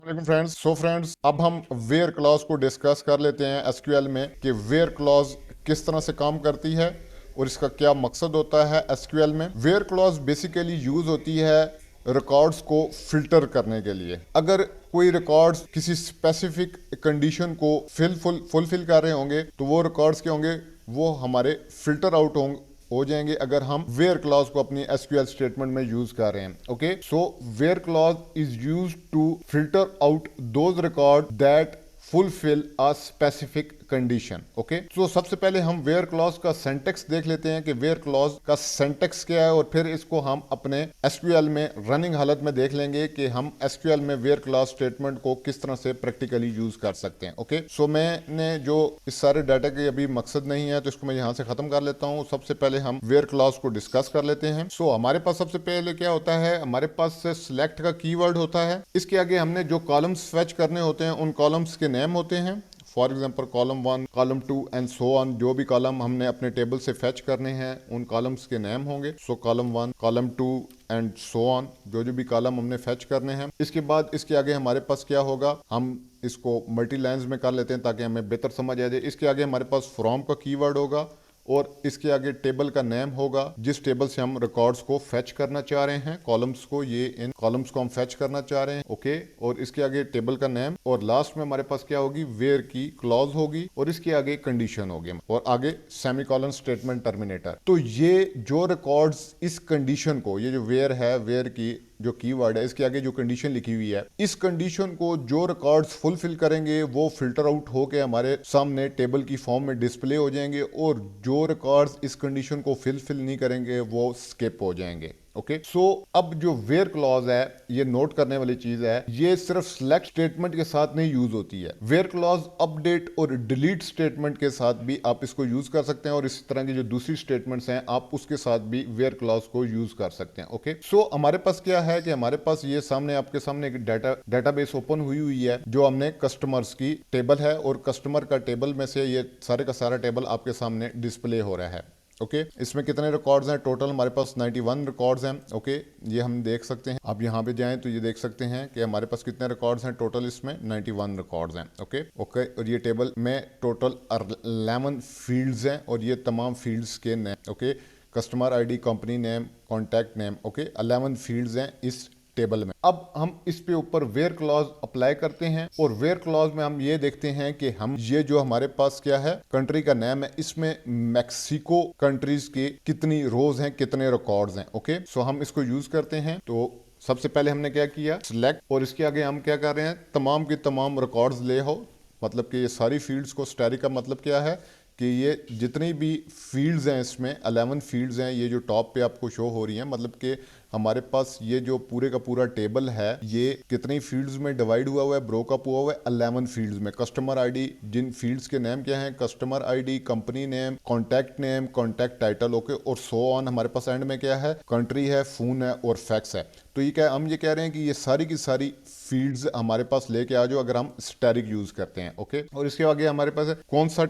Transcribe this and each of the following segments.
Friends, friends, अब हम where clause को डिस्कस कर लेते हैं एसक्यूएल में कि वेयर क्लॉज किस तरह से काम करती है और इसका क्या मकसद होता है एसक्यूएल में। वेयर क्लॉज बेसिकली यूज होती है रिकॉर्ड्स को फिल्टर करने के लिए। अगर कोई रिकॉर्ड्स किसी स्पेसिफिक कंडीशन को फुलफिल कर रहे होंगे तो वो रिकॉर्ड्स क्या होंगे, वो हमारे फिल्टर आउट होंगे हो जाएंगे अगर हम वेयर क्लॉज को अपनी एसक्यूएल स्टेटमेंट में यूज कर रहे हैं। Okay, so where clause is use to filter out those record that fulfil a specific condition. Okay, तो सबसे पहले हम वेयर क्लॉज का सिंटैक्स देख लेते हैं कि वेयर क्लॉज का सिंटैक्स क्या है और फिर इसको हम अपने एसक्यूएल में रनिंग हालत में देख लेंगे कि हम एसक्यूएल में वेयर क्लॉज स्टेटमेंट को किस तरह से प्रैक्टिकली यूज कर सकते हैं। ओके, सो मैंने जो इस सारे डाटा के अभी मकसद नहीं है तो इसको मैं यहाँ से खत्म कर लेता हूँ। सबसे पहले हम वेयर क्लॉज को डिस्कस कर लेते हैं। सो हमारे पास सबसे पहले क्या होता है, हमारे पास सिलेक्ट का कीवर्ड होता है। इसके आगे हमने जो कॉलम्स फेच करने होते हैं उन कॉलम्स के नेम होते हैं। For example column 1, column 2 and so on. जो भी कॉलम हमने अपने टेबल से फेच करने हैं उन कॉलम्स के नेम होंगे। सो column 1, column 2 and so on, जो जो भी कॉलम हमने फेच करने हैं। इसके बाद इसके आगे हमारे पास क्या होगा, हम इसको मल्टी लाइन्स में कर लेते हैं ताकि हमें बेहतर समझ आ जाए। इसके आगे हमारे पास फ्रॉम का कीवर्ड होगा और इसके आगे टेबल का नेम होगा जिस टेबल से हम रिकॉर्ड्स को फेच करना चाह रहे हैं, कॉलम्स को, ये इन कॉलम्स को हम फेच करना चाह रहे हैं। ओके, और इसके आगे टेबल का नेम और लास्ट में हमारे पास क्या होगी, वेयर की क्लॉज होगी और इसके आगे कंडीशन होगी और आगे सेमीकोलन स्टेटमेंट टर्मिनेटर। तो ये जो रिकॉर्ड्स इस कंडीशन को, ये जो वेयर है, वेयर की जो कीवर्ड है, इसके आगे जो कंडीशन लिखी हुई है, इस कंडीशन को जो रिकॉर्ड्स फुलफिल करेंगे वो फिल्टर आउट होके हमारे सामने टेबल की फॉर्म में डिस्प्ले हो जाएंगे और जो रिकॉर्ड्स इस कंडीशन को फुलफिल नहीं करेंगे वो स्किप हो जाएंगे। ओके, सो अब जो वेयर क्लॉज है, ये नोट करने वाली चीज है, ये सिर्फ सिलेक्ट स्टेटमेंट के साथ नहीं यूज होती है। वेयर क्लॉज अपडेट और डिलीट स्टेटमेंट के साथ भी आप इसको यूज कर सकते हैं और इस तरह की जो दूसरी स्टेटमेंट्स हैं आप उसके साथ भी वेयर क्लॉज को यूज कर सकते हैं। ओके, सो हमारे पास क्या है कि हमारे पास ये सामने आपके सामने एक डेटाबेस ओपन हुई है जो हमने कस्टमर्स की टेबल है और कस्टमर का टेबल में से ये सारे का सारा टेबल आपके सामने डिस्प्ले हो रहा है। ओके, इसमें कितने रिकॉर्ड्स हैं टोटल, हमारे पास 91 रिकॉर्ड्स हैं। ओके, ये हम देख सकते हैं, आप यहाँ पे जाएं तो ये देख सकते हैं कि हमारे पास कितने रिकॉर्ड्स हैं टोटल, इसमें 91 रिकॉर्ड्स हैं। ओके ओके, और ये टेबल में टोटल 11 फील्ड्स हैं और ये तमाम फील्ड्स के name, okay, customer ID, company name, contact name, okay, 11 fields हैं इस टेबल में। अब हम इस पे ऊपर वेयर क्लॉज अप्लाई करते हैं और वेयर क्लॉज में हम ये देखते हैं कि हम ये जो हमारे पास क्या है, कंट्री का नेम है, इसमें मैक्सिको कंट्रीज के कितनी रोज हैं, कितने रिकॉर्ड्स हैं। ओके, सो हम इसको यूज करते हैं। तो सबसे पहले हमने क्या किया, सिलेक्ट, और इसके आगे हम क्या कर रहे हैं, तमाम की तमाम रिकॉर्ड्स ले हो, मतलब कि ये सारी फील्ड्स को, स्टैटिक का मतलब क्या है कि ये जितनी भी फील्ड्स हैं इसमें 11 फील्ड्स हैं, ये जो टॉप पे आपको शो हो रही हैं, मतलब कि हमारे पास ये जो पूरे का पूरा टेबल है ये कितनी फील्ड्स में डिवाइड हुआ है, ब्रोकअप हुआ हुआ है 11 फील्ड्स में। कस्टमर आईडी, जिन फील्ड्स के नेम क्या हैं, customer ID, company name, contact title, okay, और सो ऑन। हमारे पास एंड में क्या है, कंट्री है, फोन है और फैक्स है। तो ये क्या, हम ये कह रहे हैं कि ये सारी की सारी फील्ड्स हमारे पास लेके आ जाओ अगर हम स्टैटिक यूज करते हैं। ओके, और इसके आगे हमारे पास है कौन सा,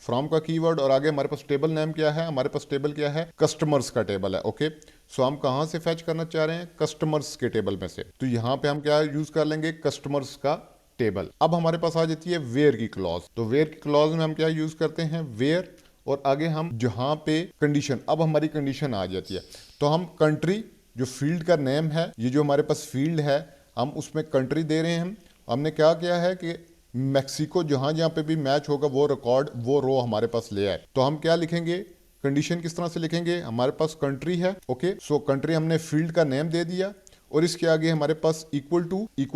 फ्रॉम का कीवर्ड, और आगे हमारे पास टेबल नेम क्या है, हमारे पास टेबल क्या है, कस्टमर्स का टेबल है। ओके, सो हम कहां से फैच करना चाह रहे हैं, कस्टमर्स के टेबल में से, तो यहां पे हम क्या यूज कर लेंगे, कस्टमर्स का टेबल। अब हमारे पास आ जाती है वेयर की क्लॉज। तो वेयर की क्लॉज में हम क्या यूज करते हैं, वेयर, और आगे हम जहां पे कंडीशन, अब हमारी कंडीशन आ जाती है तो हम कंट्री, जो फील्ड का नेम है, ये जो हमारे पास फील्ड है, हम उसमें कंट्री दे रहे हैं। हमने क्या किया है कि मैक्सिको जहां जहां पे भी मैच होगा वो रिकॉर्ड, वो रो हमारे पास ले आए। तो हम क्या लिखेंगे, कंडीशन किस तरह से लिखेंगे, हमारे पास कंट्री है। ओके, सो कंट्री हमने फील्ड का नेम दे दिया और इसके आगे हमारे पास इक्वल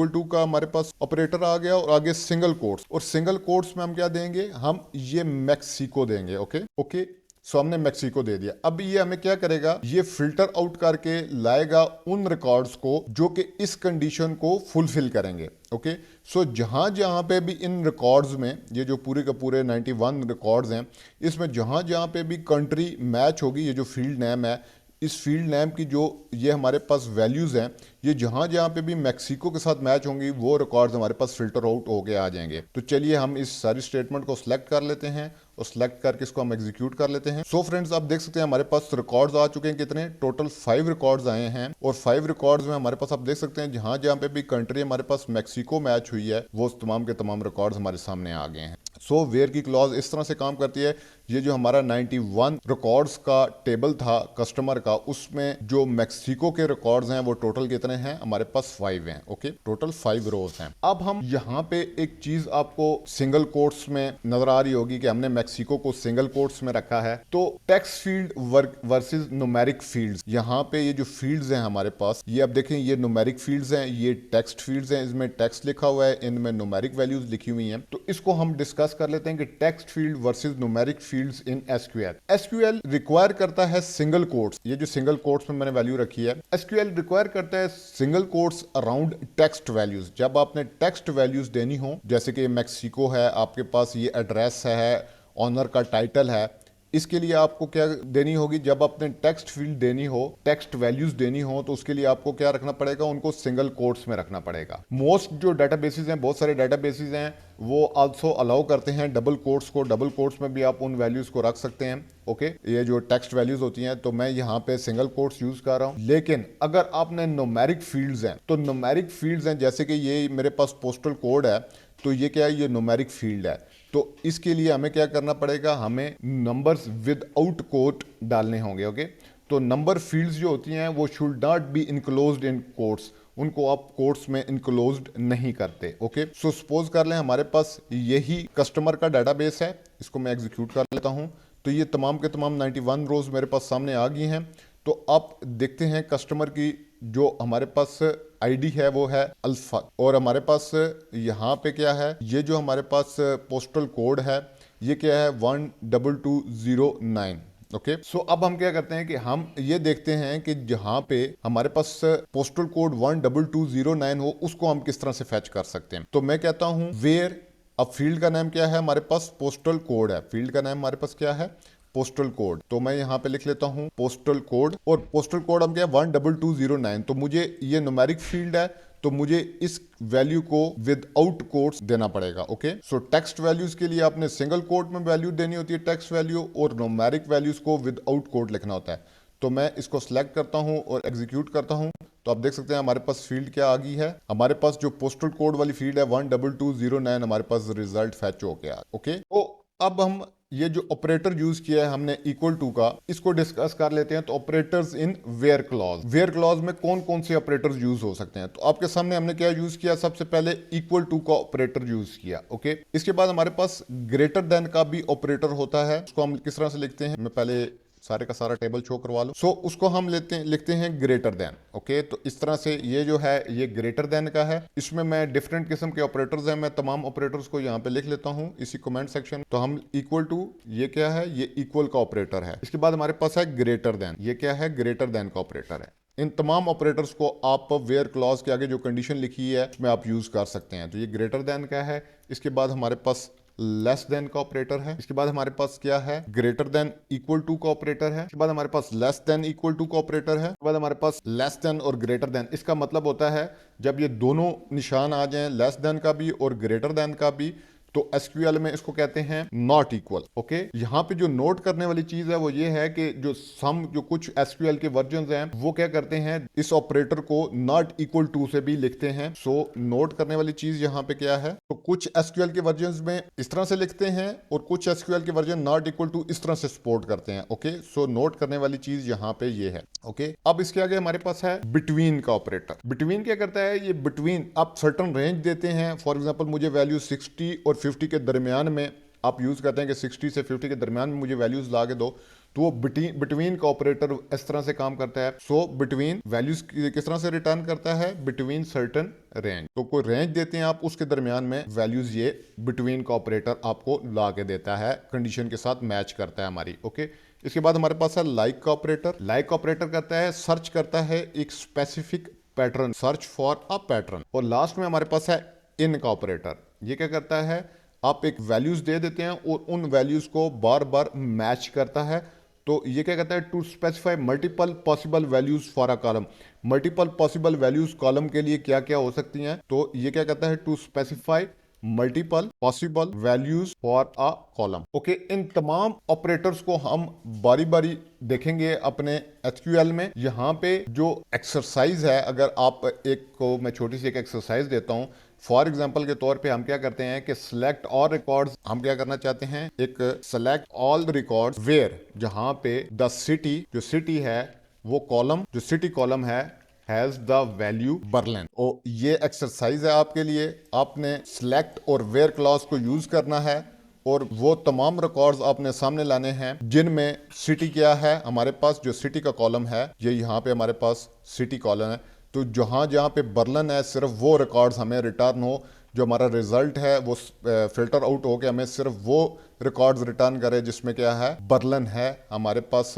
टू का हमारे पास ऑपरेटर आ गया और आगे सिंगल कोट्स, और सिंगल कोट्स में हम क्या देंगे, हम ये मैक्सिको देंगे। ओके ओके, सो हमने मैक्सिको दे दिया। अब ये हमें क्या करेगा, ये फिल्टर आउट करके लाएगा उन रिकॉर्ड्स को जो कि इस कंडीशन को फुलफिल करेंगे। ओके, सो जहां जहां पे भी इन रिकॉर्ड्स में, ये जो पूरे के पूरे 91 रिकॉर्ड्स हैं, इसमें जहां जहां पे भी कंट्री मैच होगी, ये जो फील्ड नेम है, इस फील्ड नेम की जो ये हमारे पास वैल्यूज़ हैं, ये जहाँ जहाँ पे भी मैक्सिको के साथ मैच होंगी वो रिकॉर्ड्स हमारे पास फिल्टर आउट होके आ जाएंगे। तो चलिए हम इस सारी स्टेटमेंट को सिलेक्ट कर लेते हैं और सिलेक्ट करके इसको हम एग्जीक्यूट कर लेते हैं। सो फ्रेंड्स, आप देख सकते हैं हमारे पास रिकॉर्ड्स आ चुके हैं। कितने? टोटल 5 रिकॉर्ड्स आए हैं और 5 रिकॉर्ड्स में हमारे पास आप देख सकते हैं जहाँ जहाँ पे भी कंट्री हमारे पास मैक्सिको मैच हुई है वो तमाम के तमाम रिकॉर्ड्स हमारे सामने आ गए हैं। सो वेयर की क्लॉज इस तरह से काम करती है। ये जो हमारा 91 रिकॉर्ड्स का टेबल था कस्टमर का, उसमें जो मैक्सिको के रिकॉर्ड्स हैं वो टोटल कितने हैं? हमारे पास 5 हैं। ओके, टोटल 5 रोज हैं। अब हम यहाँ पे एक चीज आपको सिंगल कोट्स में नजर आ रही होगी कि हमने मैक्सिको को सिंगल कोट्स में रखा है। तो text field versus numeric fields, यहाँ पे ये जो फील्ड्स हैं हमारे पास, ये आप देखें ये न्यूमेरिक फील्ड्स हैं, ये टेक्स्ट फील्ड्स हैं। इसमें टेक्स्ट लिखा हुआ है, इनमें न्यूमेरिक वैल्यूज लिखी हुई हैं। तो इसको हम डिस्कस कर लेते हैं कि text field versus numeric fields in SQL. SQL require करता है सिंगल कोट्स। ये जो सिंगल कोट्स में मैंने वैल्यू रखी है, एसक्यूएल रिक्वायर करता है single quotes around text values. जब आपने टेक्स्ट वैल्यूज देनी हो, जैसे कि मैक्सिको है, आपके पास ये एड्रेस है, ऑनर का टाइटल है, इसके लिए आपको क्या देनी होगी? जब आपने टेक्स्ट फील्ड देनी हो, टेक्स्ट वैल्यूज देनी हो, तो उसके लिए आपको क्या रखना पड़ेगा? उनको सिंगल कोट्स में रखना पड़ेगा। मोस्ट जो डेटाबेसेस हैं, बहुत सारे डेटाबेसेस हैं, वो आल्सो अलाउ करते हैं डबल कोट्स को। डबल कोट्स में भी आप उन वैल्यूज को रख सकते हैं। ओके, ये जो टेक्स्ट वैल्यूज होती हैं, तो मैं यहाँ पे सिंगल कोट्स यूज कर रहा हूँ। लेकिन अगर आपने न्यूमेरिक फील्ड्स हैं, तो न्यूमेरिक फील्ड्स हैं, जैसे कि ये मेरे पास पोस्टल कोड है, तो ये क्या है? ये न्यूमेरिक फील्ड है। तो इसके लिए हमें क्या करना पड़ेगा? हमें नंबर्स विदाउट कोट डालने होंगे। ओके, तो नंबर फील्ड्स जो होती हैं वो should not be enclosed in quotes, उनको आप कोट्स में इनक्लोज्ड नहीं करते। ओके, सो सपोज कर लें हमारे पास यही कस्टमर का डाटाबेस है, इसको मैं एग्जीक्यूट कर लेता हूं। तो ये तमाम के तमाम 91 रोज मेरे पास सामने आ गई हैं। तो आप देखते हैं कस्टमर की जो हमारे पास आईडी है वो है अल्फा, और हमारे पास यहाँ पे क्या है? ये जो हमारे पास पोस्टल कोड है ये क्या है? 12209। ओके, सो अब हम क्या करते हैं कि हम ये देखते हैं कि जहां पे हमारे पास पोस्टल कोड 12209 हो, उसको हम किस तरह से फैच कर सकते हैं। तो मैं कहता हूं वेयर, अब फील्ड का नाम क्या है? हमारे पास पोस्टल कोड है। फील्ड का नाम हमारे पास क्या है? Postal code. तो मैं यहाँ पे लिख लेता हूँ पोस्टल कोड, और पोस्टल कोड हम क्या है? 12209। तो मुझे ये न्यूमेरिक फील्ड है, तो मुझे इस वैल्यू को विदाउट कोट्स देना पड़ेगा। ओके, सो टेक्स्ट वैल्यूज के लिए आपने सिंगल कोट में वैल्यू देनी होती है टेक्स्ट वैल्यू, और न्यूमेरिक वैल्यूज को विदाउट कोट लिखना होता है। तो मैं इसको सिलेक्ट करता हूं और एग्जीक्यूट करता हूं। तो आप देख सकते हैं हमारे पास फील्ड क्या आ गई है? हमारे पास जो पोस्टल कोड वाली फील्ड है 12209, हमारे पास रिजल्ट फैच हो गया। ओके, तो अब हम ये जो ऑपरेटर यूज किया है हमने इक्वल टू का, इसको डिस्कस कर लेते हैं। तो operators in where clause, where clause में कौन कौन से ऑपरेटर्स यूज हो सकते हैं? तो आपके सामने हमने क्या यूज किया? सबसे पहले इक्वल टू का ऑपरेटर यूज किया। ओके, इसके बाद हमारे पास ग्रेटर देन का भी ऑपरेटर होता है। उसको हम किस तरह से लिखते हैं? मैं पहले सारे का सारा टेबल शो करवा लो। सो उसको हम लिखते हैं ग्रेटर देन। ओके, तो इस तरह से ये जो है ये ग्रेटर देन का है। इसमें मैं डिफरेंट किस्म के ऑपरेटर्स हैं, मैं तमाम ऑपरेटर्स को यहाँ पे लिख लेता हूँ इसी कमेंट सेक्शन। तो हम इक्वल टू, ये क्या है? ये इक्वल का ऑपरेटर है। इसके बाद हमारे पास है ग्रेटर देन, ये क्या है? ग्रेटर देन का ऑपरेटर है। इन तमाम ऑपरेटर्स को आप वेयर क्लॉज के आगे जो कंडीशन लिखी है उसमें आप यूज कर सकते हैं। तो ये ग्रेटर देन का है। इसके बाद हमारे पास लेस देन का ऑपरेटर है। इसके बाद हमारे पास क्या है? ग्रेटर देन इक्वल टू का ऑपरेटर है। इसके बाद हमारे पास लेस देन इक्वल टू का ऑपरेटर है। इसके बाद हमारे पास लेस देन और ग्रेटर देन। इसका मतलब होता है जब ये दोनों निशान आ जाएं, लेस देन का भी और ग्रेटर देन का भी, तो एसक्यूएल में इसको कहते हैं नॉट इक्वल। ओके, यहाँ पे जो नोट करने वाली चीज है वो ये है कि जो कुछ एसक्यूएल के वर्जन हैं वो क्या करते हैं? इस ऑपरेटर को नॉट इक्वल टू से भी लिखते हैं। सो नोट करने वाली चीज यहाँ पे क्या है? तो कुछ एसक्यूएल के वर्जन में इस तरह से लिखते हैं और कुछ एसक्यूएल के वर्जन नॉट इक्वल टू इस तरह से सपोर्ट करते हैं। ओके, सो नोट करने वाली चीज यहाँ पे ये है। ओके, अब इसके आगे हमारे पास है बिटवीन का ऑपरेटर। बिटवीन क्या करता है? ये बिटवीन आप सर्टन रेंज देते हैं। फॉर एग्जांपल मुझे वैल्यू 60 और 50 के दरमियान में आप यूज करते हैं कि 60 से 50 के दरमियान में मुझे वैल्यूज ला के दो, तो वो बिटवीन का ऑपरेटर इस तरह से काम करता है। सो बिटवीन वैल्यूज किस तरह से रिटर्न करता है? Between certain range. तो कोई रेंज देते हैं आप, उसके दरमियान में वैल्यूज ये बिटवीन का ऑपरेटर आपको ला के देता है, कंडीशन के साथ मैच करता है हमारी। ओके, इसके बाद हमारे पास है लाइक का ऑपरेटर। लाइक ऑपरेटर करता है सर्च करता है एक specific pattern, search for a pattern. और लास्ट में हमारे पास है इन का ऑपरेटर। ये क्या करता है? आप एक वैल्यूज दे देते हैं और उन वैल्यूज को बार बार मैच करता है, तो ये क्या कहता है, to specify multiple possible values for a column. Multiple possible values column के लिए क्या क्या हो सकती हैं, तो ये क्या कहता है, to specify multiple possible values for a column. Okay, इन तमाम ऑपरेटर्स को हम बारी बारी देखेंगे अपने एसक्यूएल में। यहाँ पे जो एक्सरसाइज है, अगर आप एक को मैं छोटी सी एक एक्सरसाइज देता हूँ, फॉर एग्जाम्पल के तौर पे हम क्या करते हैं कि सिलेक्ट ऑल रिकॉर्ड्स, हम क्या करना चाहते हैं, एक सिलेक्ट ऑल रिकॉर्ड्स वेयर, जहां पे द सिटी, जो सिटी है वो कॉलम, जो सिटी कॉलम है हैज द वैल्यू बर्लिन। और ये एक्सरसाइज है आपके लिए, आपने सिलेक्ट और वेयर क्लॉज को यूज करना है और वो तमाम रिकॉर्ड्स आपने सामने लाने हैं जिनमें सिटी क्या है हमारे पास, जो सिटी का कॉलम है ये यहाँ पे हमारे पास सिटी कॉलम है। तो जहाँ जहाँ पे बर्लिन है सिर्फ वो रिकॉर्ड्स हमें रिटर्न हो, जो हमारा रिजल्ट है वो फिल्टर आउट हो के हमें सिर्फ वो रिकॉर्ड्स रिटर्न करे जिसमें क्या है, बर्लिन है हमारे पास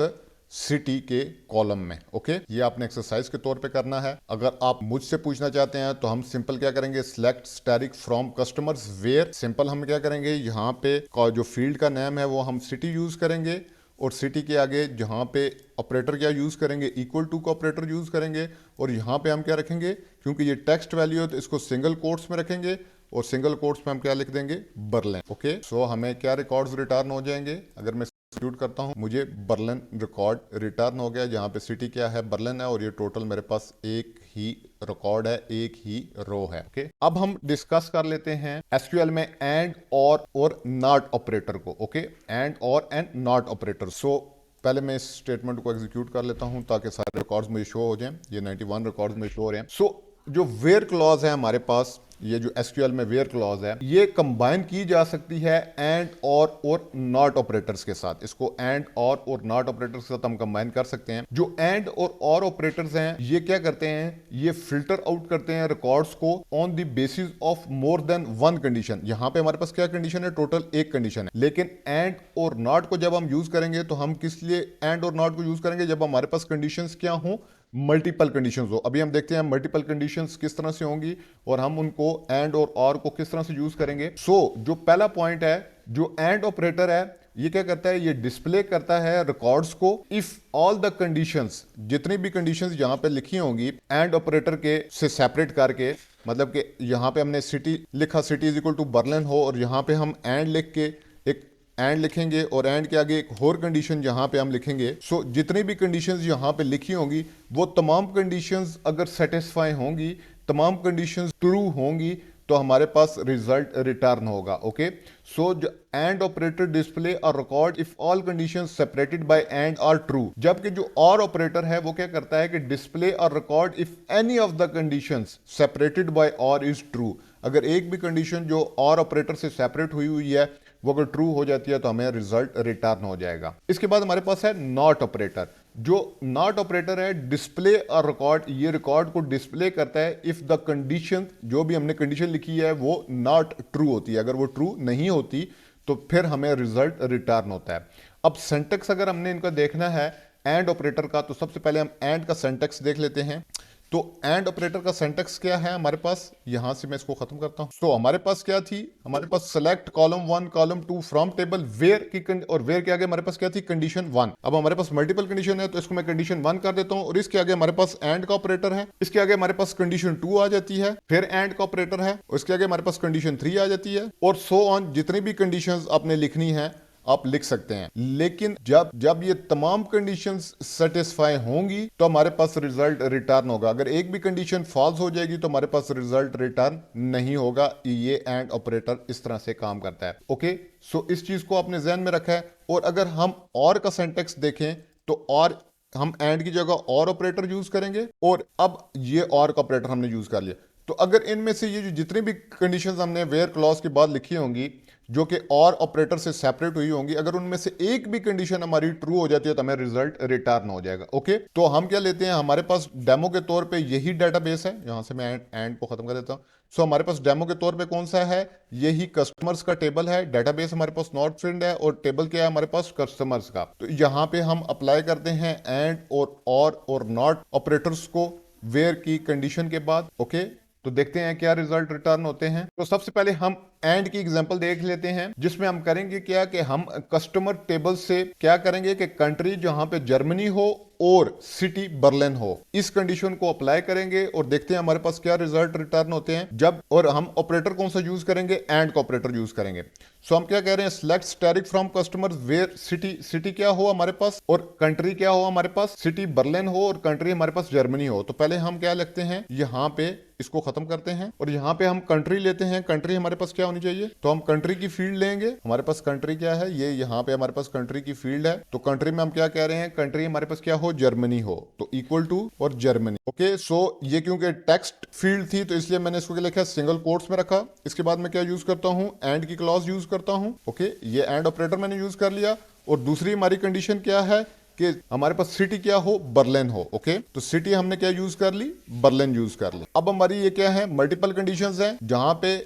सिटी के कॉलम में। ओके, ये आपने एक्सरसाइज के तौर पे करना है। अगर आप मुझसे पूछना चाहते हैं तो हम सिंपल क्या करेंगे, select static from customers where, simple हम क्या करेंगे, यहाँ पे जो फील्ड का नेम है वो हम सिटी यूज करेंगे और सिटी के आगे जहाँ पे ऑपरेटर क्या यूज करेंगे, इक्वल टू का ऑपरेटर यूज करेंगे। और यहाँ पे हम क्या रखेंगे, क्योंकि ये टेक्स्ट वैल्यू है तो इसको सिंगल कोट्स में रखेंगे और सिंगल कोट्स में हम क्या लिख देंगे, बर्लिन। ओके, सो हमें क्या रिकॉर्ड्स रिटर्न हो जाएंगे, अगर मैं एक्सिक्यूट करता हूं मुझे बर्लिन रिकॉर्ड रिटर्न हो गया, जहां पे सिटी क्या है, बर्लिन है, और ये टोटल मेरे पास एक ही रिकॉर्ड है, एक ही रो है। ओके, अब हम डिस्कस कर लेते हैं एसक्यूएल में एंड और नॉट ऑपरेटर को। ओके, एंड और एंड नॉट ऑपरेटर। सो पहले मैं इस स्टेटमेंट को एग्जीक्यूट कर लेता हूं ताकि सारे रिकॉर्ड्स मुझे शो हो जाएं। ये 91 रिकॉर्ड्स मुझे शो हो रहे हैं। सो जो वेयर क्लॉज है हमारे पास, ये जो एसक्यूएल में वेयर क्लॉज है, ये कंबाइन की जा सकती है एंड और नॉट ऑपरेटर्स के साथ। इसको एंड और नॉट ऑपरेटर्स के साथ हम कंबाइन कर सकते हैं। जो एंड और ऑपरेटर्स हैं ये क्या करते हैं, ये फिल्टर आउट करते हैं रिकॉर्ड्स को on the basis of more than one condition. यहां पे हमारे पास क्या कंडीशन है, टोटल एक कंडीशन है। लेकिन एंड और नॉट को जब हम यूज करेंगे तो हम किस लिए एंड और नॉट को यूज करेंगे, जब हमारे पास कंडीशंस क्या हो, मल्टीपल कंडीशंस हो। अभी हम देखते हैं मल्टीपल कंडीशंस किस तरह से होंगी और हम उनको एंड और को किस तरह से यूज करेंगे। जो पहला पॉइंट है, जो एंड ऑपरेटर है ये क्या करता है, ये डिस्प्ले करता है रिकॉर्ड्स को इफ ऑल द कंडीशंस, जितनी भी कंडीशंस यहां पे लिखी होंगी एंड ऑपरेटर के से सेपरेट करके, मतलब कि यहां पे हमने सिटी लिखा, city is equal to Berlin हो, और यहां पे हम एंड लिख के एक एंड लिखेंगे और एंड के आगे एक और कंडीशन जहां पे हम लिखेंगे। सो जितनी भी कंडीशंस यहां पे लिखी होंगी वो तमाम कंडीशंस अगर सेटिस्फाई होंगी, तमाम कंडीशंस ट्रू होंगी तो हमारे पास रिजल्ट रिटर्न होगा। Okay, so and operator display a record if all conditions separated by and are true, जबकि जो और ऑपरेटर है वो क्या करता है कि display a record if any of the conditions separated bye और इज ट्रू। अगर एक भी कंडीशन जो और ऑपरेटर से सेपरेट हुई हुई है वो अगर ट्रू हो जाती है तो हमें रिजल्ट रिटर्न हो जाएगा। इसके बाद हमारे पास है नॉट ऑपरेटर। जो नॉट ऑपरेटर है, डिस्प्ले अ रिकॉर्ड, ये रिकॉर्ड को डिस्प्ले करता है इफ द कंडीशन, जो भी हमने कंडीशन लिखी है वो नॉट ट्रू होती है। अगर वो ट्रू नहीं होती तो फिर हमें रिजल्ट रिटर्न होता है। अब सिंटैक्स अगर हमने इनका देखना है एंड ऑपरेटर का, तो सबसे पहले हम एंड का सिंटैक्स देख लेते हैं। तो एंड ऑपरेटर का सिंटैक्स क्या है हमारे पास, यहां से मैं इसको खत्म करता हूं। तो हमारे पास क्या थी, हमारे पास select column 1 column 2 from table where की, और वेयर के आगे हमारे पास क्या थी, कंडीशन 1। अब हमारे पास मल्टीपल कंडीशन है तो इसको मैं कंडीशन 1 कर देता हूं और इसके आगे हमारे पास एंड का ऑपरेटर है, इसके आगे हमारे पास कंडीशन 2 आ जाती है, फिर एंड का ऑपरेटर है, उसके आगे हमारे पास कंडीशन 3 आ जाती है, और सो ऑन। जितनी भी कंडीशंस आपने लिखनी है आप लिख सकते हैं। लेकिन जब ये तमाम कंडीशंस सेटिस्फाई होंगी तो हमारे पास रिजल्ट रिटर्न होगा। अगर एक भी कंडीशन फॉल्स हो जाएगी तो हमारे पास रिजल्ट रिटर्न नहीं होगा। ये एंड ऑपरेटर इस तरह से काम करता है। ओके, सो इस चीज को आपने ध्यान में रखा है। और अगर हम और का सिंटैक्स देखें तो और हम एंड की जगह और ऑपरेटर यूज करेंगे, और अब ये और का ऑपरेटर हमने यूज कर लिया। तो अगर इनमें से ये जो जितनी भी कंडीशंस हमने वेयर क्लॉज के बाद लिखी होंगी जो कि और ऑपरेटर से सेपरेट हुई होंगी, अगर उनमें से एक भी कंडीशन हमारी ट्रू हो जाती है तो हमें रिजल्ट रिटर्न हो जाएगा। ओके, तो हम क्या लेते हैं, हमारे पास डेमो के तौर पे यही डेटाबेस है। यहां से मैं एंड को खत्म कर देता हूं। सो हमारे पास डेमो के तौर पे कौन सा है, यही कस्टमर्स का टेबल है। डेटाबेस हमारे पास नॉट फ्रेंड है और टेबल क्या है हमारे पास, कस्टमर्स का। तो यहां पे हम अप्लाई करते हैं एंड और नॉट ऑपरेटर्स को वेयर की कंडीशन के बाद। ओके, तो देखते हैं क्या रिजल्ट रिटर्न होते हैं। तो सबसे पहले हम एंड की एग्जांपल देख लेते हैं, जिसमें हम करेंगे क्या कि हम कस्टमर टेबल से क्या करेंगे कि कंट्री जहां पे जर्मनी हो और सिटी बर्लिन हो, इस कंडीशन को अप्लाई करेंगे और देखते हैं हमारे पास क्या रिजल्ट रिटर्न होते हैं जब। और हम ऑपरेटर कौन सा यूज करेंगे, एंड का ऑपरेटर यूज करेंगे। सो हम क्या कह रहे हैं, select static from customer where city, city क्या हो हमारे पास और कंट्री क्या हो हमारे पास, सिटी बर्लिन हो और कंट्री हमारे पास जर्मनी हो। तो पहले हम क्या लिखते हैं, यहां पे इसको खत्म करते हैं और यहां पे हम कंट्री लेते हैं। कंट्री हमारे पास क्या होनी चाहिए, तो हम कंट्री की फील्ड लेंगे। हमारे पास कंट्री क्या है, ये यहां पे हमारे पास कंट्री की फील्ड है। तो कंट्री में हम क्या कह रहे हैं, कंट्री हमारे पास क्या हो, जर्मनी हो, तो इक्वल टू और जर्मनी। ओके, सो ये क्योंकि टेक्स्ट फील्ड थी तो इसलिए मैंने इसको क्या लिखा, सिंगल कोट्स में रखा। इसके बाद मैं क्या यूज करता हूं, एंड की क्लॉज यूज करता हूं। ओके, ये एंड ऑपरेटर मैंने यूज कर लिया। और दूसरी हमारी कंडीशन क्या है कि हमारे पास सिटी क्या हो, बर्लिन हो। ओके, तो सिटी हमने क्या यूज कर ली, बर्लिन यूज कर ली। अब हमारी ये क्या है, मल्टीपल कंडीशंस हैं, जहां पे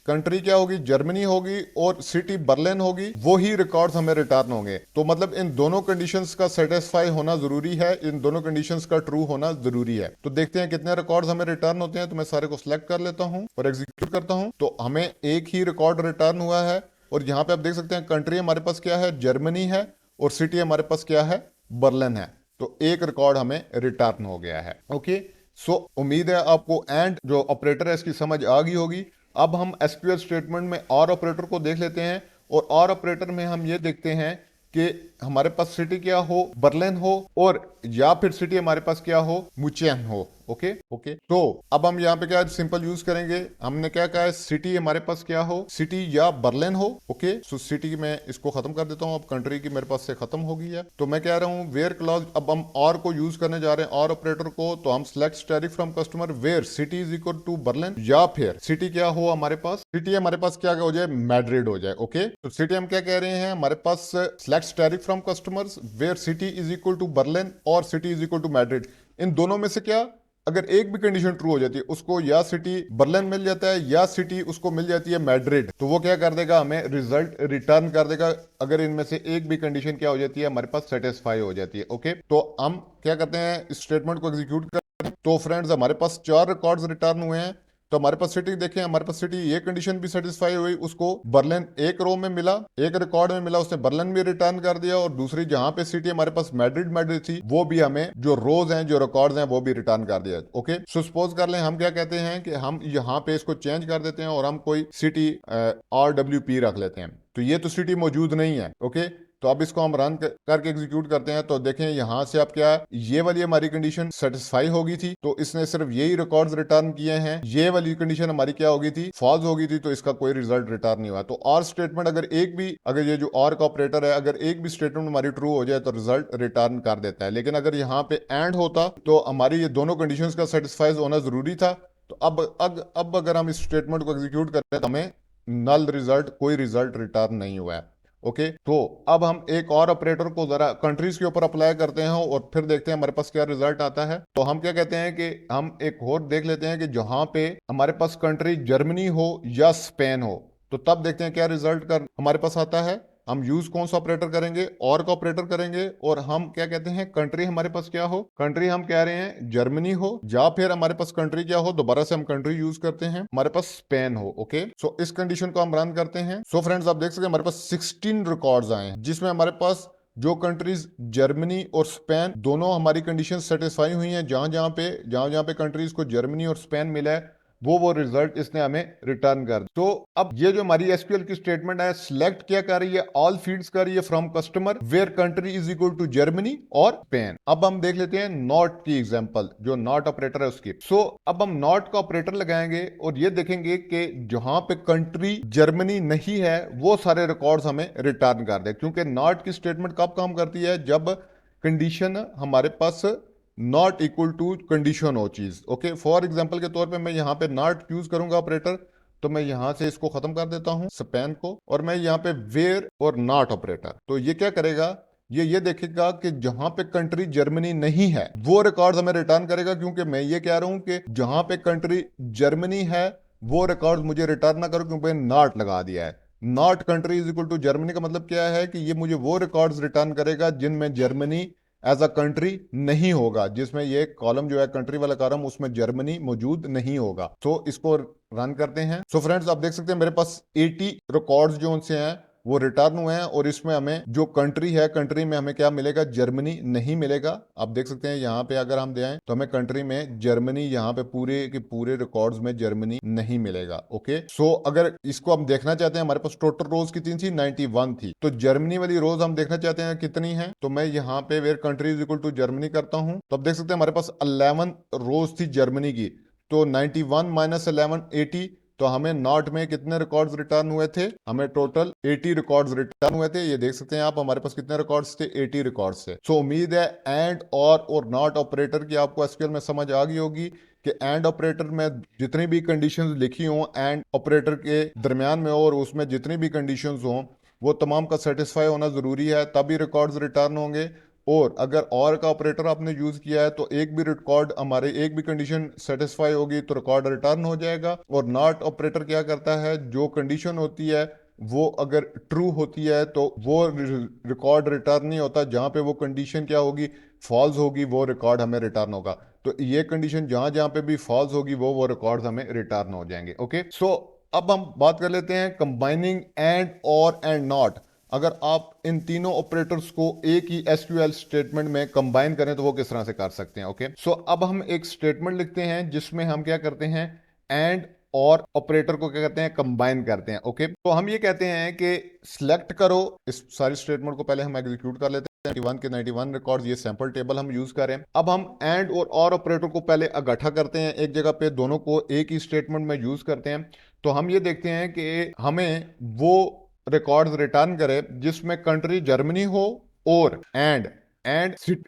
कंट्री क्या होगी, जर्मनी होगी और सिटी बर्लिन होगी, वो ही रिकॉर्ड्स हमें रिटर्न होंगे। तो मतलब इन दोनों कंडीशंस का सेटिस्फाई होना जरूरी है, इन दोनों कंडीशंस का ट्रू होना जरूरी है। तो देखते हैं कितने रिकॉर्ड्स हमें रिटर्न होते हैं। तो मैं सारे को सिलेक्ट कर लेता हूं और एग्जीक्यूट करता हूं। तो हमें एक ही रिकॉर्ड रिटर्न हुआ है और यहां पे आप देख सकते हैं कंट्री हमारे पास क्या है, जर्मनी है और सिटी हमारे पास क्या है, बर्लिन है। तो एक रिकॉर्ड हमें रिटर्न हो गया है। ओके, सो उम्मीद है आपको एंड जो ऑपरेटर है इसकी समझ आ गई होगी। अब हम एसक्यूएल स्टेटमेंट में और ऑपरेटर को देख लेते हैं और ऑपरेटर में हम ये देखते हैं कि हमारे पास सिटी क्या हो, बर्लिन हो और या फिर सिटी हमारे पास क्या हो, मुचेन हो। ओके ओके, तो अब हम यहाँ पे क्या सिंपल यूज करेंगे, हमने क्या कहा है, सिटी हमारे पास क्या हो, सिटी या बर्लिन हो। ओके, सो सिटी में इसको खत्म कर देता हूँ, अब कंट्री की मेरे पास से खत्म हो गई है। तो मैं कह रहा हूँ वेयर क्लॉज, अब हम और को यूज करने जा रहे हैं, और ऑपरेटर को। तो हम select static from customer where city is equal to Berlin, या फिर सिटी क्या हो हमारे पास, सिटी हमारे पास क्या हो जाए, मैड्रिड हो जाए। ओके, तो सिटी हम क्या कह रहे हैं, हमारे पास select static from customers where city is equal to Berlin और city is equal to Madrid. इन दोनों में से क्या, अगर एक भी कंडीशन ट्रू हो जाती है, उसको या सिटी बर्लिन मिल जाता है या सिटी उसको मिल जाती है मैड्रिड, तो वो क्या कर देगा, हमें रिजल्ट रिटर्न कर देगा। अगर इनमें से एक भी कंडीशन क्या हो जाती है, हमारे पास सेटिस्फाई हो जाती है। ओके, तो हम क्या करते हैं, इस स्टेटमेंट को एग्जीक्यूट करते हैं। तो फ्रेंड्स हमारे पास 4 रिकॉर्ड्स रिटर्न हुए हैं। तो हमारे पास सिटी देखें, हमारे पास सिटी ये कंडीशन भी सेटिस्फाई हुई, उसको बर्लिन एक रो में मिला, एक रिकॉर्ड में मिला, उसने बर्लिन भी रिटर्न कर दिया। और दूसरी जहां पे सिटी हमारे पास मैड्रिड मैड्रिड थी, वो भी हमें जो रोज हैं, जो रिकॉर्ड्स हैं, वो भी रिटर्न कर दिया। ओके, सो सपोज कर लें हम क्या कहते हैं कि हम यहाँ पे इसको चेंज कर देते हैं और हम कोई सिटी RWP रख लेते हैं। तो ये तो सिटी मौजूद नहीं है। ओके, तो अब इसको हम रन करके एग्जीक्यूट करते हैं। तो देखें यहां से आप क्या, ये वाली हमारी कंडीशन सेटिस्फाई हो गई थी, तो इसने सिर्फ यही रिकॉर्ड्स रिटर्न किए हैं। ये वाली कंडीशन हमारी क्या हो गई थी, फॉल्स हो गई थी, तो इसका कोई रिजल्ट रिटर्न नहीं हुआ। तो और स्टेटमेंट अगर एक भी, अगर ये जो और का ऑपरेटर है, अगर एक भी स्टेटमेंट हमारी ट्रू हो जाए तो रिजल्ट रिटर्न कर देता है। लेकिन अगर यहाँ पे एंड होता तो हमारी ये दोनों कंडीशन का सेटिस्फाई होना जरूरी था। तो अब अगर हम इस स्टेटमेंट को एग्जीक्यूट करते हैं तो हमें नल रिजल्ट, कोई रिजल्ट रिटर्न नहीं हुआ है। ओके, तो अब हम एक और ऑपरेटर को जरा कंट्रीज के ऊपर अप्लाई करते हैं और फिर देखते हैं हमारे पास क्या रिजल्ट आता है। तो हम क्या कहते हैं कि हम एक और देख लेते हैं कि जहां पे हमारे पास कंट्री जर्मनी हो या स्पेन हो, तो तब देखते हैं क्या रिजल्ट कर हमारे पास आता है। हम यूज कौन सा ऑपरेटर करेंगे, और का ऑपरेटर करेंगे। और हम क्या कहते हैं, कंट्री हमारे पास क्या हो, कंट्री हम कह रहे हैं जर्मनी हो, या फिर हमारे पास कंट्री क्या हो, दोबारा से हम कंट्री यूज करते हैं, हमारे पास स्पेन हो। ओके, सो इस कंडीशन को हम रन करते हैं। सो फ्रेंड्स आप देख सकते हैं हमारे पास 16 रिकॉर्ड्स आए हैं, जिसमें हमारे पास जो कंट्रीज जर्मनी और स्पेन दोनों हमारी कंडीशन सेटिस्फाई हुई हैं। जहां जहां पे कंट्रीज को जर्मनी और स्पेन मिला है, वो रिजल्ट इसने हमें रिटर्न कर। तो अब ये जो हमारी एसक्यूएल की स्टेटमेंट है, सिलेक्ट क्या कर रही है, ऑल फील्ड्स कर रही है from customer where country is equal to Germany और स्पेन। अब हम देख लेते हैं नॉट की एग्जांपल, जो नॉट ऑपरेटर है उसकी। सो अब हम नॉट का ऑपरेटर लगाएंगे और ये देखेंगे कि जहां पे कंट्री जर्मनी नहीं है, वो सारे रिकॉर्ड्स हमें रिटर्न कर दे। क्योंकि नॉट की स्टेटमेंट कब काम करती है, जब कंडीशन हमारे पास नॉट इक्वल टू कंडीशन हो चीज। ओके, फॉर एग्जांपल के तौर पे मैं यहाँ पे नॉट यूज करूंगा ऑपरेटर, तो मैं यहां से इसको खत्म कर देता हूं स्पेन को, और मैं यहाँ पे वेयर और नॉट ऑपरेटर। तो ये क्या करेगा, ये देखेगा कि जहां पे कंट्री जर्मनी नहीं है वो रिकॉर्ड हमें रिटर्न करेगा। क्योंकि मैं ये कह रहा हूं कि जहां पे कंट्री जर्मनी है वो रिकॉर्ड मुझे रिटर्न ना करो, क्योंकि नॉट लगा दिया है। Not country is equal to Germany का मतलब क्या है कि ये मुझे वो रिकॉर्ड्स रिटर्न करेगा जिनमें जर्मनी एज अ कंट्री नहीं होगा, जिसमें ये कॉलम जो है कंट्री वाला कॉलम उसमें जर्मनी मौजूद नहीं होगा। तो इसको रन करते हैं। सो फ्रेंड्स आप देख सकते हैं मेरे पास 80 रिकॉर्ड्स जो उनसे हैं वो रिटर्न हुए हैं, और इसमें हमें जो कंट्री है, कंट्री में हमें क्या मिलेगा, जर्मनी नहीं मिलेगा। आप देख सकते हैं यहाँ पे अगर हम जाएं तो हमें कंट्री में जर्मनी, यहाँ पे पूरे के पूरे रिकॉर्ड्स में जर्मनी नहीं मिलेगा। ओके, सो अगर इसको हम देखना चाहते हैं, हमारे पास टोटल रोज कितनी थी, 91 थी, तो जर्मनी वाली रोज हम देखना चाहते हैं कितनी है, तो मैं यहाँ पे where country is equal to Germany करता हूँ, तो आप देख सकते हैं हमारे पास 11 रोज थी जर्मनी की, तो 91 माइनस 11 80, तो हमें नॉट में कितने रिकॉर्ड्स रिटर्न हुए थे, हमें टोटल 80 रिकॉर्ड्स रिटर्न हुए थे। ये देख सकते हैं आप हमारे पास कितने रिकॉर्ड्स थे, 80 रिकॉर्ड्स थे। सो उम्मीद है एंड और नॉट ऑपरेटर की आपको एसक्यूएल में समझ आ गई होगी कि एंड ऑपरेटर में जितनी भी कंडीशंस लिखी हों एंड ऑपरेटर के दरमियान में और उसमें जितनी भी कंडीशंस हों वो तमाम का सेटिस्फाई होना जरूरी है, तभी रिकॉर्ड्स रिटर्न होंगे। और अगर और का ऑपरेटर आपने यूज किया है तो एक भी रिकॉर्ड हमारे एक भी कंडीशन सेटिस्फाई होगी तो रिकॉर्ड रिटर्न हो जाएगा। और नॉट ऑपरेटर क्या करता है, जो कंडीशन होती है वो अगर ट्रू होती है तो वो रिकॉर्ड रिटर्न नहीं होता, जहां पे वो कंडीशन क्या होगी, फॉल्स होगी, वो रिकॉर्ड हमें रिटर्न होगा। तो ये कंडीशन जहां जहां पे भी फॉल्स होगी वो रिकॉर्ड हमें रिटर्न हो जाएंगे। ओके, सो अब हम बात कर लेते हैं कंबाइनिंग एंड और एंड नॉट। अगर आप इन तीनों ऑपरेटर्स को एक ही एसक्यूएल स्टेटमेंट में कंबाइन करें तो वो किस तरह से कर सकते हैं। ओके, सो अब हम एक स्टेटमेंट लिखते हैं जिसमें हम क्या करते हैं, एंड और ऑपरेटर को क्या करते हैं, कंबाइन करते हैं। ओके, तो हम ये कहते हैं कि सिलेक्ट करो, इस सारी स्टेटमेंट को पहले हम एग्जीक्यूट कर लेते हैं। 91 के 91 रिकॉर्ड्स, ये सैंपल टेबल हम यूज करें। अब हम एंड और ऑपरेटर को पहले इकट्ठा करते हैं एक जगह पे, दोनों को एक ही स्टेटमेंट में यूज करते हैं। तो हम ये देखते हैं कि हमें वो रिकॉर्ड्स रिटर्न करे जिसमें कंट्री जर्मनी हो और एंड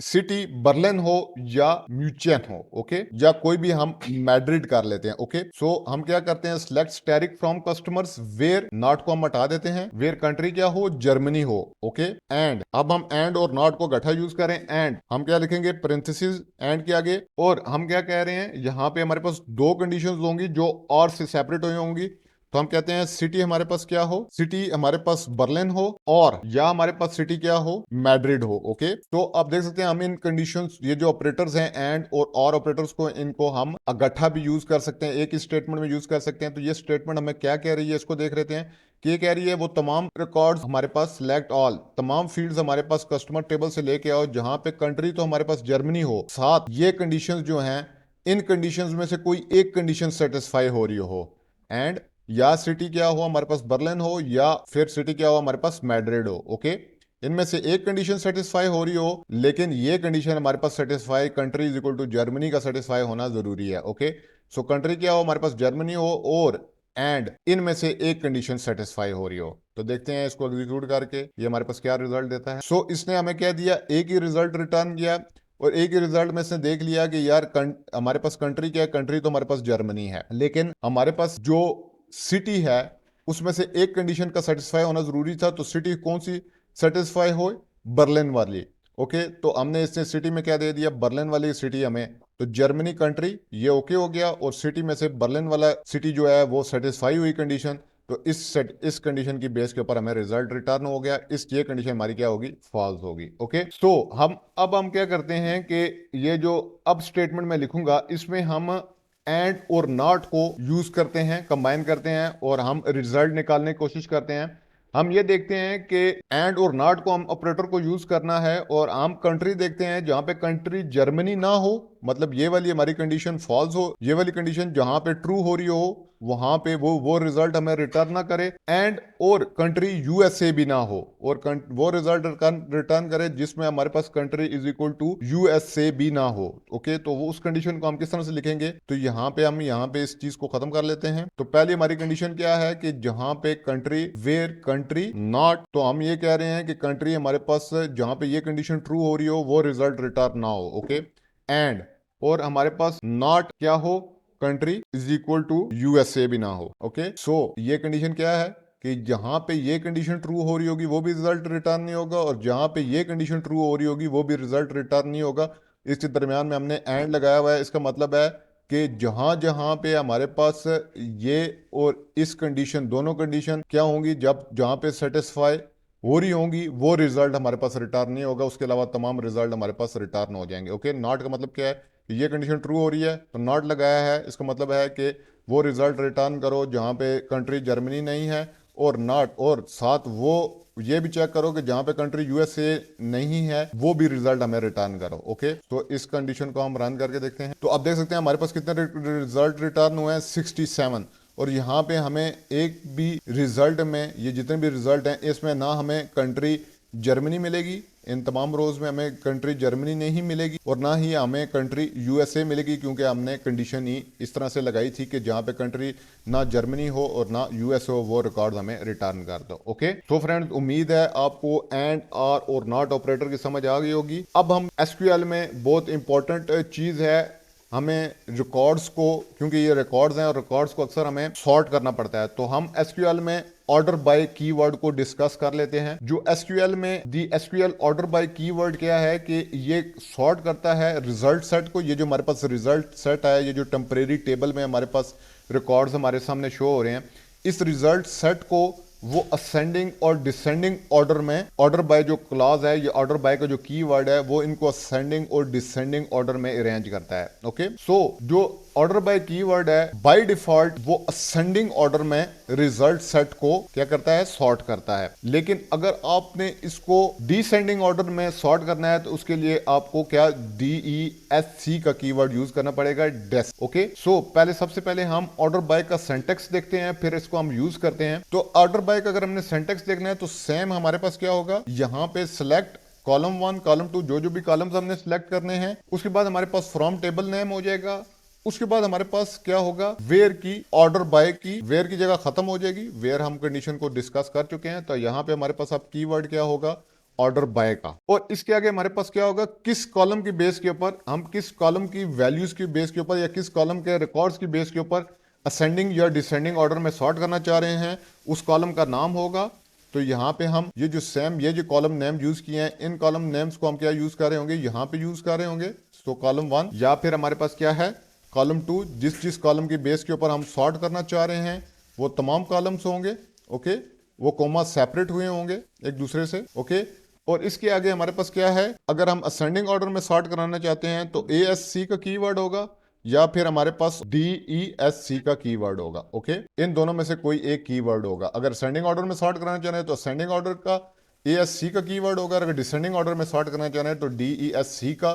सिटी बर्लिन हो या म्यूचेन हो। ओके, या कोई भी हम मैड्रिड कर लेते हैं। ओके, सो हम क्या करते हैं, select static from customers where not को हम हटा देते हैं, वेयर कंट्री क्या हो, जर्मनी हो। ओके, एंड अब हम एंड और नॉट को गठा यूज करें, एंड हम क्या लिखेंगे, पेरेंथेसिस एंड के आगे, और हम क्या कह रहे हैं, यहाँ पे हमारे पास दो कंडीशंस होंगी जो और से सेपरेट हुई होंगी। तो हम कहते हैं सिटी हमारे पास क्या हो, सिटी हमारे पास बर्लिन हो, और या हमारे पास सिटी क्या हो, मैड्रिड हो। ओके, तो आप देख सकते हैं हम इन कंडीशंस, ये जो ऑपरेटर्स हैं एंड और ऑपरेटर्स को, इनको हम इकट्ठा भी यूज कर सकते हैं, एक ही स्टेटमेंट में यूज कर सकते हैं। तो ये स्टेटमेंट हमें क्या कह रही है, इसको देख लेते हैं कि ये कह रही है वो तमाम रिकॉर्ड्स हमारे पास सिलेक्ट ऑल, तमाम फील्ड्स हमारे पास कस्टमर टेबल से लेके आओ जहां पे कंट्री तो हमारे पास जर्मनी हो, साथ ये कंडीशंस जो हैं, इन कंडीशंस में से कोई एक कंडीशन सेटिस्फाई हो रही हो, एंड या सिटी क्या हो हमारे पास बर्लिन हो, या फिर सिटी क्या हो हमारे पास मैड्रिड हो। ओके, इनमें से एक कंडीशन सेटिस्फाई हो रही हो, लेकिन ये कंडीशन हमारे पास satisfy, country is equal to Germany का सेटिस्फाई होना जरूरी है। ओके, सो कंट्री क्या हो हमारे पास जर्मनी हो, और एंड इनमें से एक कंडीशन सेटिस्फाई हो रही हो। तो देखते हैं इसको एग्जीक्यूट करके ये हमारे पास क्या रिजल्ट देता है। सो इसने हमें क्या दिया, एक ही रिजल्ट रिटर्न किया, और एक ही रिजल्ट में इसने देख लिया कि यार हमारे पास कंट्री क्या है, कंट्री तो हमारे पास जर्मनी है, लेकिन हमारे पास जो सिटी है उसमें से एक कंडीशन का सेटिस्फाई होना जरूरी था। तो सिटी कौन सी सेटिस्फाई हो, बर्लिन वाली। ओके, तो हमने इसने सिटी में क्या दे दिया, बर्लिन वाली सिटी हमें, तो जर्मनी कंट्री ये ओके हो गया, और सिटी में से बर्लिन वाला सिटी जो है वो सेटिस्फाई हुई कंडीशन। तो इस कंडीशन की बेस के ऊपर हमें रिजल्ट रिटर्न हो गया, इस ये कंडीशन हमारी क्या होगी, फॉल्स होगी। ओके, तो हम क्या करते हैं कि ये जो अब स्टेटमेंट में लिखूंगा इसमें हम एंड और नॉट को यूज करते हैं, कंबाइन करते हैं, और हम रिजल्ट निकालने की कोशिश करते हैं। हम ये देखते हैं कि एंड और नॉट को हम ऑपरेटर को यूज करना है, और हम कंट्री देखते हैं जहां पे कंट्री जर्मनी ना हो, मतलब ये वाली हमारी कंडीशन फॉल्स हो, ये वाली कंडीशन जहां पे ट्रू हो रही हो वहां पे वो रिजल्ट हमें रिटर्न ना करे, एंड और कंट्री यूएसए भी ना हो, और वो रिजल्ट रिटर्न करे जिसमें हमारे पास country is equal to USA भी ना हो। ओके, तो वो उस कंडीशन को हम किस तरह से लिखेंगे, तो यहाँ पे इस चीज को खत्म कर लेते हैं। तो पहली हमारी कंडीशन क्या है कि जहां पे कंट्री वेयर कंट्री नॉट, तो हम ये कह रहे हैं कि कंट्री हमारे पास जहां पे ये कंडीशन ट्रू हो रही हो वो रिजल्ट रिटर्न ना हो। ओके, एंड और हमारे पास नॉट क्या हो, country is equal to USA भी ना हो। ओके, सो ये कंडीशन क्या है कि जहां पे ये कंडीशन ट्रू हो रही होगी वो भी रिजल्ट रिटर्न नहीं होगा, और जहां पे ये कंडीशन ट्रू हो रही होगी वो भी रिजल्ट रिटर्न नहीं होगा। इसके दरमियान में हमने एंड लगाया हुआ है, इसका मतलब है कि जहां जहां पे हमारे पास ये और इस कंडीशन, दोनों कंडीशन क्या होंगी, जब जहां पे सेटिस्फाई हो रही होंगी वो रिजल्ट हमारे पास रिटर्न नहीं होगा, उसके अलावा तमाम रिजल्ट हमारे पास रिटर्न हो जाएंगे। ओके, नॉट का मतलब क्या है कि ये कंडीशन ट्रू हो रही है तो नॉट लगाया है, इसका मतलब है कि वो रिजल्ट रिटर्न करो जहाँ पे कंट्री जर्मनी नहीं है, और नॉट और साथ वो ये भी चेक करो कि जहाँ पे कंट्री यूएसए नहीं है वो भी रिजल्ट हमें रिटर्न करो। ओके, तो इस कंडीशन को हम रन करके देखते हैं। तो अब देख सकते हैं हमारे पास कितने रिजल्ट रिटर्न हुए हैं, 67। और यहाँ पे हमें एक भी रिजल्ट में, ये जितने भी रिजल्ट हैं इसमें ना हमें कंट्री जर्मनी मिलेगी, इन तमाम रोज में हमें कंट्री जर्मनी नहीं मिलेगी, और ना ही हमें कंट्री यूएसए मिलेगी, क्योंकि हमने कंडीशन ही इस तरह से लगाई थी कि जहां पे कंट्री ना जर्मनी हो और ना यूएसए हो वो रिकॉर्ड हमें रिटर्न कर दो। ओके, तो फ्रेंड्स उम्मीद है आपको एंड आर और नॉट ऑपरेटर की समझ आ गई होगी। अब हम एसक्यूएल में बहुत इंपॉर्टेंट चीज है, हमें रिकॉर्ड्स को, क्योंकि ये रिकॉर्ड्स हैं और रिकॉर्ड्स को अक्सर हमें सॉर्ट करना पड़ता है, तो हम एसक्यूएल में ऑर्डर बाय कीवर्ड को डिस्कस कर लेते हैं। जो एसक्यूएल में दी एसक्यूएल ऑर्डर बाय कीवर्ड क्या है कि ये सॉर्ट करता है रिजल्ट सेट को। ये जो हमारे पास रिजल्ट सेट है, ये जो टेम्परेरी टेबल में हमारे पास रिकॉर्ड्स हमारे सामने शो हो रहे हैं, इस रिजल्ट सेट को वो असेंडिंग और डिसेंडिंग ऑर्डर में, ऑर्डर बाय जो क्लॉज है, ये ऑर्डर बाय का जो कीवर्ड है वो इनको असेंडिंग और डिसेंडिंग ऑर्डर में अरेंज करता है। ओके, सो जो ऑर्डर बाय कीवर्ड है बाय डिफॉल्ट वो असेंडिंग ऑर्डर में रिजल्ट सेट को क्या करता है, सॉर्ट करता है। लेकिन अगर आपने इसको डिसेंडिंग ऑर्डर में सॉर्ट करना है तो उसके लिए आपको क्या DESC का कीवर्ड यूज करना पड़ेगा, डेस। ओके, सो पहले सबसे पहले हम ऑर्डर बाय का सिंटेक्स देखते हैं, फिर इसको हम यूज करते हैं। तो ऑर्डर बाय का अगर हमने सिंटेक्स देखना है तो सेम हमारे पास क्या होगा, यहां पे सिलेक्ट कॉलम 1 कॉलम 2, जो जो भी कॉलम्स हमने सिलेक्ट करने हैं, उसके बाद हमारे पास फ्रॉम टेबल नेम हो जाएगा। उसके बाद हमारे पास क्या होगा, वेयर की, ऑर्डर बाय की, वेयर की जगह खत्म हो जाएगी, वेयर हम कंडीशन को डिस्कस कर चुके हैं, तो यहां पे हमारे पास अब कीवर्ड क्या होगा, ऑर्डर बाय का। और इसके आगे हमारे पास क्या होगा, किस कॉलम की बेस के ऊपर, हम किस कॉलम की वैल्यूज की बेस के ऊपर या किस कॉलम के रिकॉर्ड्स की बेस के ऊपर असेंडिंग या डिसेंडिंग ऑर्डर में सॉर्ट करना चाह रहे हैं, उस कॉलम का नाम होगा। तो यहाँ पे हम ये जो सेम ये जो कॉलम नेम यूज किए हैं, इन कॉलम नेम्स को हम क्या यूज कर रहे होंगे, यहाँ पे यूज कर रहे होंगे। तो कॉलम 1 या फिर हमारे पास क्या है कॉलम 2, जिस जिस कॉलम की बेस के ऊपर हम सॉर्ट करना चाह रहे हैं वो तमाम कॉलम्स होंगे। ओके, वो कोमा सेपरेट हुए होंगे एक दूसरे से। ओके, और इसके आगे हमारे पास क्या है, अगर हम असेंडिंग ऑर्डर में सॉर्ट कराना चाहते हैं तो ASC का कीवर्ड होगा या फिर हमारे पास DESC का कीवर्ड होगा। ओके, इन दोनों में से कोई एक कीवर्ड होगा। अगर असेंडिंग ऑर्डर में सॉर्ट कराना चाह रहे हैं तो असेंडिंग ऑर्डर का ASC का कीवर्ड होगा, अगर डिसेंडिंग ऑर्डर में सॉर्ट करना चाह रहे हैं तो DESC का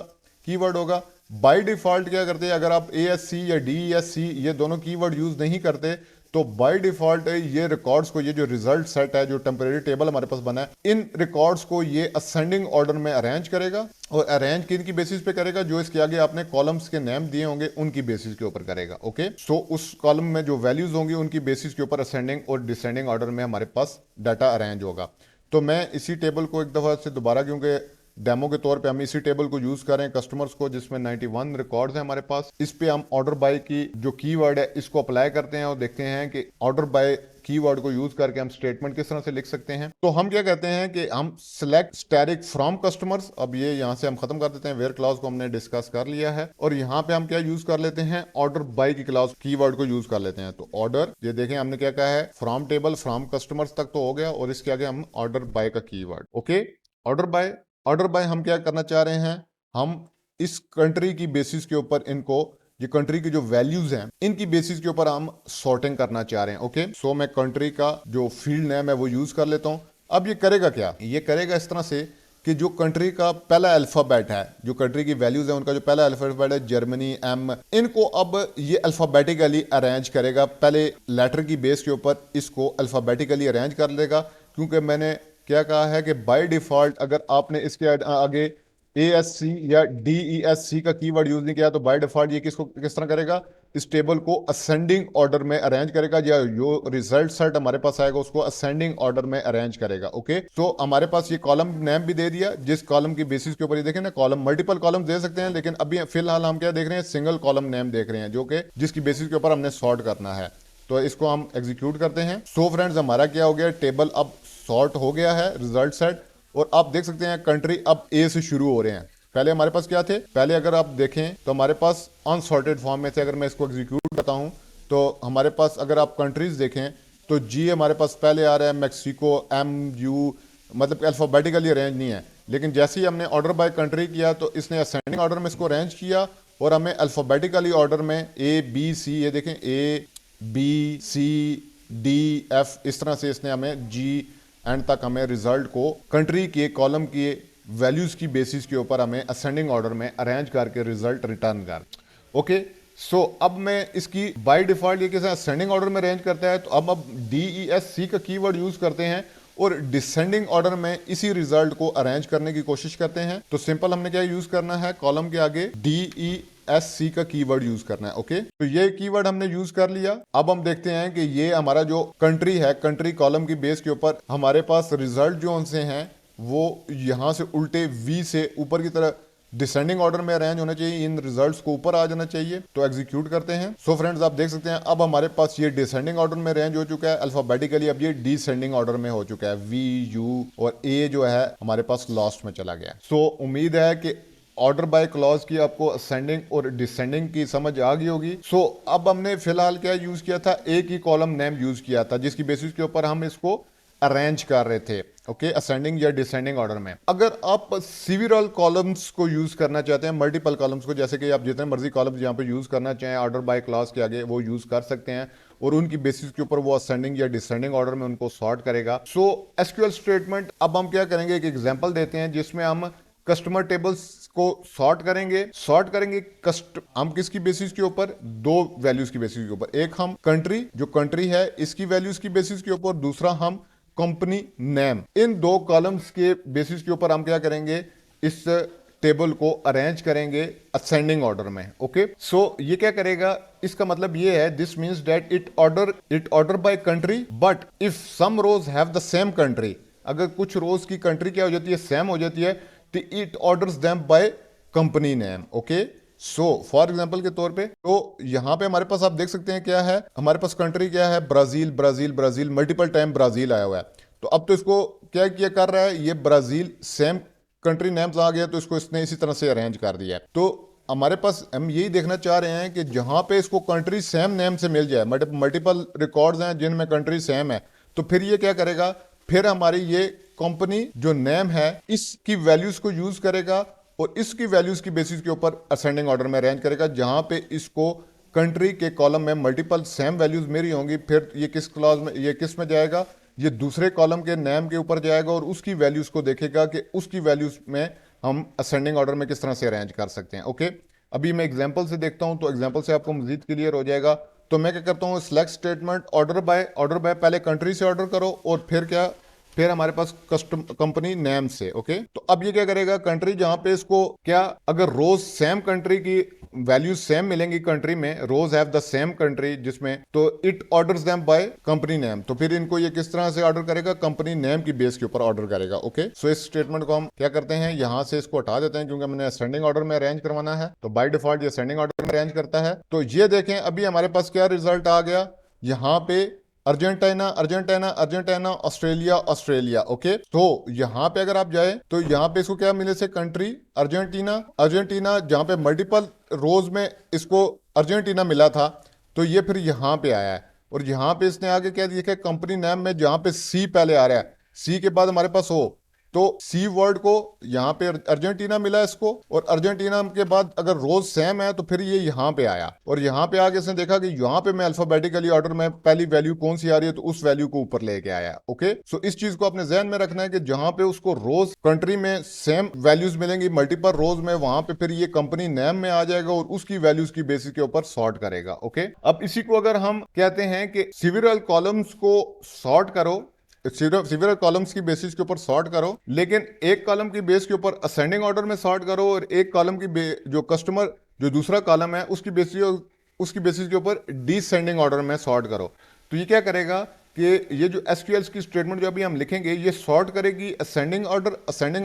कीवर्ड होगा। बाय डिफॉल्ट क्या करते हैं, अगर आप ASC या DESC ये दोनों कीवर्ड यूज नहीं करते तो बाय डिफॉल्ट ये रिकॉर्ड्स को, ये जो रिजल्ट सेट है, जो टेम्परेरी टेबल हमारे पास बना है, इन रिकॉर्ड्स को ये असेंडिंग ऑर्डर में अरेंज करेगा। और अरेंज किन की बेसिस पे करेगा, जो इसके आगे आपने कॉलम्स के नेम दिए होंगे उनकी बेसिस के ऊपर करेगा। ओके, सो उस कॉलम में जो वैल्यूज होंगी उनकी बेसिस के ऊपर असेंडिंग और डिसेंडिंग ऑर्डर में हमारे पास डाटा अरेंज होगा। तो मैं इसी टेबल को एक दफा से दोबारा, क्योंकि डेमो के तौर पे हम इसी टेबल को यूज करें कस्टमर्स को, जिसमें 91 रिकॉर्ड्स हैं हमारे पास, इस पे हम ऑर्डर बाय की जो कीवर्ड है इसको अप्लाई करते हैं और देखते हैं कि ऑर्डर बाय कीवर्ड को यूज करके हम स्टेटमेंट किस तरह से लिख सकते हैं। तो हम क्या कहते हैं कि हम सिलेक्ट स्टैटिक फ्रॉम कस्टमर्स, अब ये यहां से हम खत्म कर देते हैं, वेयर क्लॉज को हमने डिस्कस कर लिया है, और यहां पे हम क्या यूज कर लेते हैं, ऑर्डर बाय की क्लॉज कीवर्ड को यूज कर लेते हैं। तो ऑर्डर, ये देखें हमने क्या कहा है, फ्रॉम टेबल फ्रॉम कस्टमर्स तक तो हो गया, और इसके आगे हम ऑर्डर बाय का keyword. Okay, order by, order by हम क्या करना चाह रहे हैं, हम इस कंट्री की बेसिस के ऊपर इनको, ये कंट्री की जो वैल्यूज हैं इनकी बेसिस के ऊपर हम सॉर्टिंग करना चाह रहे हैं। ओके, सो मैं कंट्री का जो फील्ड नेम है वो यूज कर लेता हूं। अब ये करेगा क्या, ये करेगा इस तरह से कि जो कंट्री का पहला अल्फाबेट है, जो कंट्री की वैल्यूज है उनका जो पहला अल्फाबेट है जर्मनी M, इनको अब ये अल्फाबेटिकली अरेंज करेगा, पहले लेटर की बेस के ऊपर इसको अल्फाबेटिकली अरेंज कर लेगा। क्योंकि मैंने क्या कहा है कि बाय डिफॉल्ट अगर आपने इसके आगे ASC या DESC का कीवर्ड यूज नहीं किया तो बाय डिफॉल्ट ये किसको किस तरह करेगा, इस टेबल को असेंडिंग ऑर्डर में अरेंज करेगा, या जो रिजल्ट सेट हमारे पास आएगा उसको असेंडिंग ऑर्डर में अरेंज करेगा। ओके, तो हमारे पास ये कॉलम नेम भी दे दिया, जिस कॉलम की बेसिस के ऊपर, ये देखें ना, कॉलम मल्टीपल कॉलम दे सकते हैं, लेकिन अभी फिलहाल हम क्या देख रहे हैं, सिंगल कॉलम नेम देख रहे हैं, जो कि जिसकी बेसिस के ऊपर हमने सॉर्ट करना है। तो इसको हम एग्जीक्यूट करते हैं। सो फ्रेंड्स, हमारा क्या हो गया, टेबल अब सॉर्ट हो गया है, रिजल्ट सेट, और आप देख सकते हैं कंट्री अब A से शुरू हो रहे हैं। पहले हमारे पास क्या थे, पहले अगर आप देखें तो हमारे पास अनसॉर्टेड फॉर्म में से, अगर मैं इसको एग्जीक्यूट करता हूं तो हमारे पास, अगर आप कंट्रीज देखें तो G हमारे पास पहले आ रहा है, मैक्सिको, MU, मतलब अल्फ़ाबेटिकली अरेंज नहीं है, लेकिन जैसे ही हमने ऑर्डर बाय कंट्री किया तो इसने असेंडिंग ऑर्डर में इसको अरेंज किया और हमें अल्फ़ाबेटिकली ऑर्डर में ए बी सी, ये देखें A B C D F, इस तरह से इसने हमें जी एंड तक हमें रिजल्ट को कंट्री के कॉलम के वैल्यूज की बेसिस के ऊपर हमें असेंडिंग ऑर्डर में अरेंज करके रिजल्ट रिटर्न कर। ओके, सो अब मैं इसकी बाय डिफॉल्ट ये कैसे असेंडिंग ऑर्डर में अरेंज करता है, तो अब DESC का कीवर्ड यूज करते हैं और डिसेंडिंग ऑर्डर में इसी रिजल्ट को अरेंज करने की कोशिश करते हैं। तो सिंपल हमने क्या यूज करना है, कॉलम के आगे DESC का कीवर्ड यूज करना है। ओके, तो ये कीवर्ड हमने यूज कर लिया। अब हम देखते हैं कि ये हमारा जो कंट्री है, कंट्री कॉलम की बेस के ऊपर हमारे पास रिजल्ट जो उनसे हैं वो यहां से उल्टे V से ऊपर की तरह डिसेंडिंग ऑर्डर में अरेंज होना चाहिए, इन रिजल्ट्स को ऊपर आ जाना चाहिए। तो एग्जीक्यूट करते हैं। सो फ्रेंड्स, आप देख सकते हैं अब हमारे पास ये डिसेंडिंग ऑर्डर में अरेंज हो चुका है अल्फाबेटिकली, अब ये डिसेंडिंग ऑर्डर में हो चुका है। V U और A जो है हमारे पास लास्ट में चला गया। सो उम्मीद है कि ऑर्डर बाय क्लॉज की आपको असेंडिंग और डिसेंडिंग की समझ आ गई होगी। सो अब हमने फिलहाल क्या यूज किया था, एक ही कॉलम नेम यूज किया था जिसकी बेसिस के ऊपर हम इसको अरेंज कर रहे थे। ओके, असेंडिंग या डिसेंडिंग ऑर्डर में। अगर आप सिविरल कॉलम्स को यूज करना चाहते हैं, मल्टीपल कॉलम्स को, जैसे कि आप जितने मर्जी कॉलम्स यहाँ पे यूज करना चाहें ऑर्डर बाय क्लॉज के आगे, वो यूज कर सकते हैं और उनकी बेसिस के ऊपर वो असेंडिंग या डिसेंडिंग ऑर्डर में उनको सॉर्ट करेगा। सो एसक्यूएल स्टेटमेंट अब हम क्या करेंगे, एक एग्जांपल देते हैं जिसमें हम कस्टमर टेबल्स को सॉर्ट करेंगे हम किसकी बेसिस के ऊपर, दो वैल्यूज की बेसिस के ऊपर। एक हम कंट्री, जो कंट्री है इसकी वैल्यूज की बेसिस के ऊपर, दूसरा हम कंपनी नेम। इन दो कॉलम्स के बेसिस के ऊपर हम क्या करेंगे, इस टेबल को अरेंज करेंगे असेंडिंग ऑर्डर में। ओके, सो ये क्या करेगा, इसका मतलब ये है, this means that it order by country but if some rows have the same country, अगर कुछ रोज की कंट्री क्या हो जाती है, सेम हो जाती है, तो it orders them by company name. Okay, so for example के तौर पे, तो यहां पे हमारे पास आप देख सकते हैं क्या है, हमारे पास कंट्री क्या है, Brazil, Brazil, Brazil, multiple time Brazil आया हुआ है। तो अब तो इसको क्या किया कर रहा है, ये ब्राजील सेम कंट्री नेम्स आ गया, तो इसको इसने इसी तरह से अरेंज कर दिया है। तो हमारे पास हम यही देखना चाह रहे हैं कि जहां पे इसको कंट्री सेम नेम से मिल जाए, मल्टीपल रिकॉर्ड्स हैं जिनमें कंट्री सेम है, तो फिर ये क्या करेगा, फिर हमारी ये कंपनी जो नेम है इसकी वैल्यूज को यूज करेगा और इसकी वैल्यूज की बेसिस के ऊपर असेंडिंग ऑर्डर में अरेंज करेगा। जहां पे इसको कंट्री के कॉलम में मल्टीपल सेम वैल्यूज मेरी होंगी, फिर ये किस क्लॉज में, ये किस में जाएगा, ये दूसरे कॉलम के नेम के ऊपर जाएगा और उसकी वैल्यूज को देखेगा कि उसकी वैल्यूज में हम असेंडिंग ऑर्डर में किस तरह से अरेंज कर सकते हैं। ओके, अभी मैं एग्जाम्पल से देखता हूं, तो एग्जाम्पल से आपको मजीद क्लियर हो जाएगा। तो मैं क्या करता हूँ, सिलेक्ट स्टेटमेंट ऑर्डर बाय पहले कंट्री से ऑर्डर करो और फिर हमारे पास कस्टम कंपनी नेम से। ओके, तो अब ये क्या करेगा, कंट्री जहां पे इसको क्या, अगर रोज सेम कंट्री की वैल्यूज सेम मिलेंगी कंट्री में, रोज हैव द सेम कंट्री जिसमें, तो it orders them by company name. तो फिर इनको ये किस तरह से ऑर्डर करेगा, कंपनी नेम की बेस के ऊपर ऑर्डर करेगा। ओके, सो इस स्टेटमेंट को हम क्या करते हैं, यहां से इसको हटा देते हैं क्योंकि हमने असेंडिंग ऑर्डर में अरेंज करवाना है, तो बाय डिफॉल्ट ये असेंडिंग ऑर्डर में अरेंज करता है। तो ये देखें अभी हमारे पास क्या रिजल्ट आ गया, यहां पे Argentina, Argentina, Argentina, Australia, Australia. Okay, तो यहां पे अगर आप जाए तो यहां पे इसको क्या मिले से, कंट्री अर्जेंटीना, अर्जेंटीना, जहां पे मल्टीपल रोज में इसको अर्जेंटीना मिला था, तो ये फिर यहां पे आया है और यहां पे इसने आगे क्या दिया, कंपनी नेम में जहां पे सी पहले आ रहा है, सी के बाद हमारे पास हो, तो सी वर्ड को यहां पे अर्जेंटीना मिला इसको, और अर्जेंटीना के बाद अगर रोज सेम है तो फिर ये यहां पे आया और यहां पे आगे इसने देखा कि यहां पे मैं अल्फाबेटिकली ऑर्डर में पहली वैल्यू कौन सी आ रही है, तो उस वैल्यू को ऊपर लेके आया। ओके, सो इस चीज को अपने जहन में रखना है कि जहां पे उसको रोज कंट्री में सेम वैल्यूज मिलेंगी मल्टीपल रोज में, वहां पे फिर ये कंपनी नेम में आ जाएगा और उसकी वैल्यूज की बेसिस के ऊपर सॉर्ट करेगा। ओके, अब इसी को अगर हम कहते हैं कि सिविरल कॉलम्स को सॉर्ट करो, सिविरल कॉलम्स की बेसिस के ऊपर सॉर्ट करो, लेकिन एक कॉलम की बेस के ऊपर असेंडिंग ऑर्डर में सॉर्ट करो और एक कॉलम की जो कस्टमर जो दूसरा कॉलम है उसकी बेसिस के ऊपर डिसेंडिंग ऑर्डर में सॉर्ट करो। तो ये क्या करेगा कि ये जो एसक्यूएल की स्टेटमेंट जो अभी हम लिखेंगे, ये सॉर्ट करेगी असेंडिंग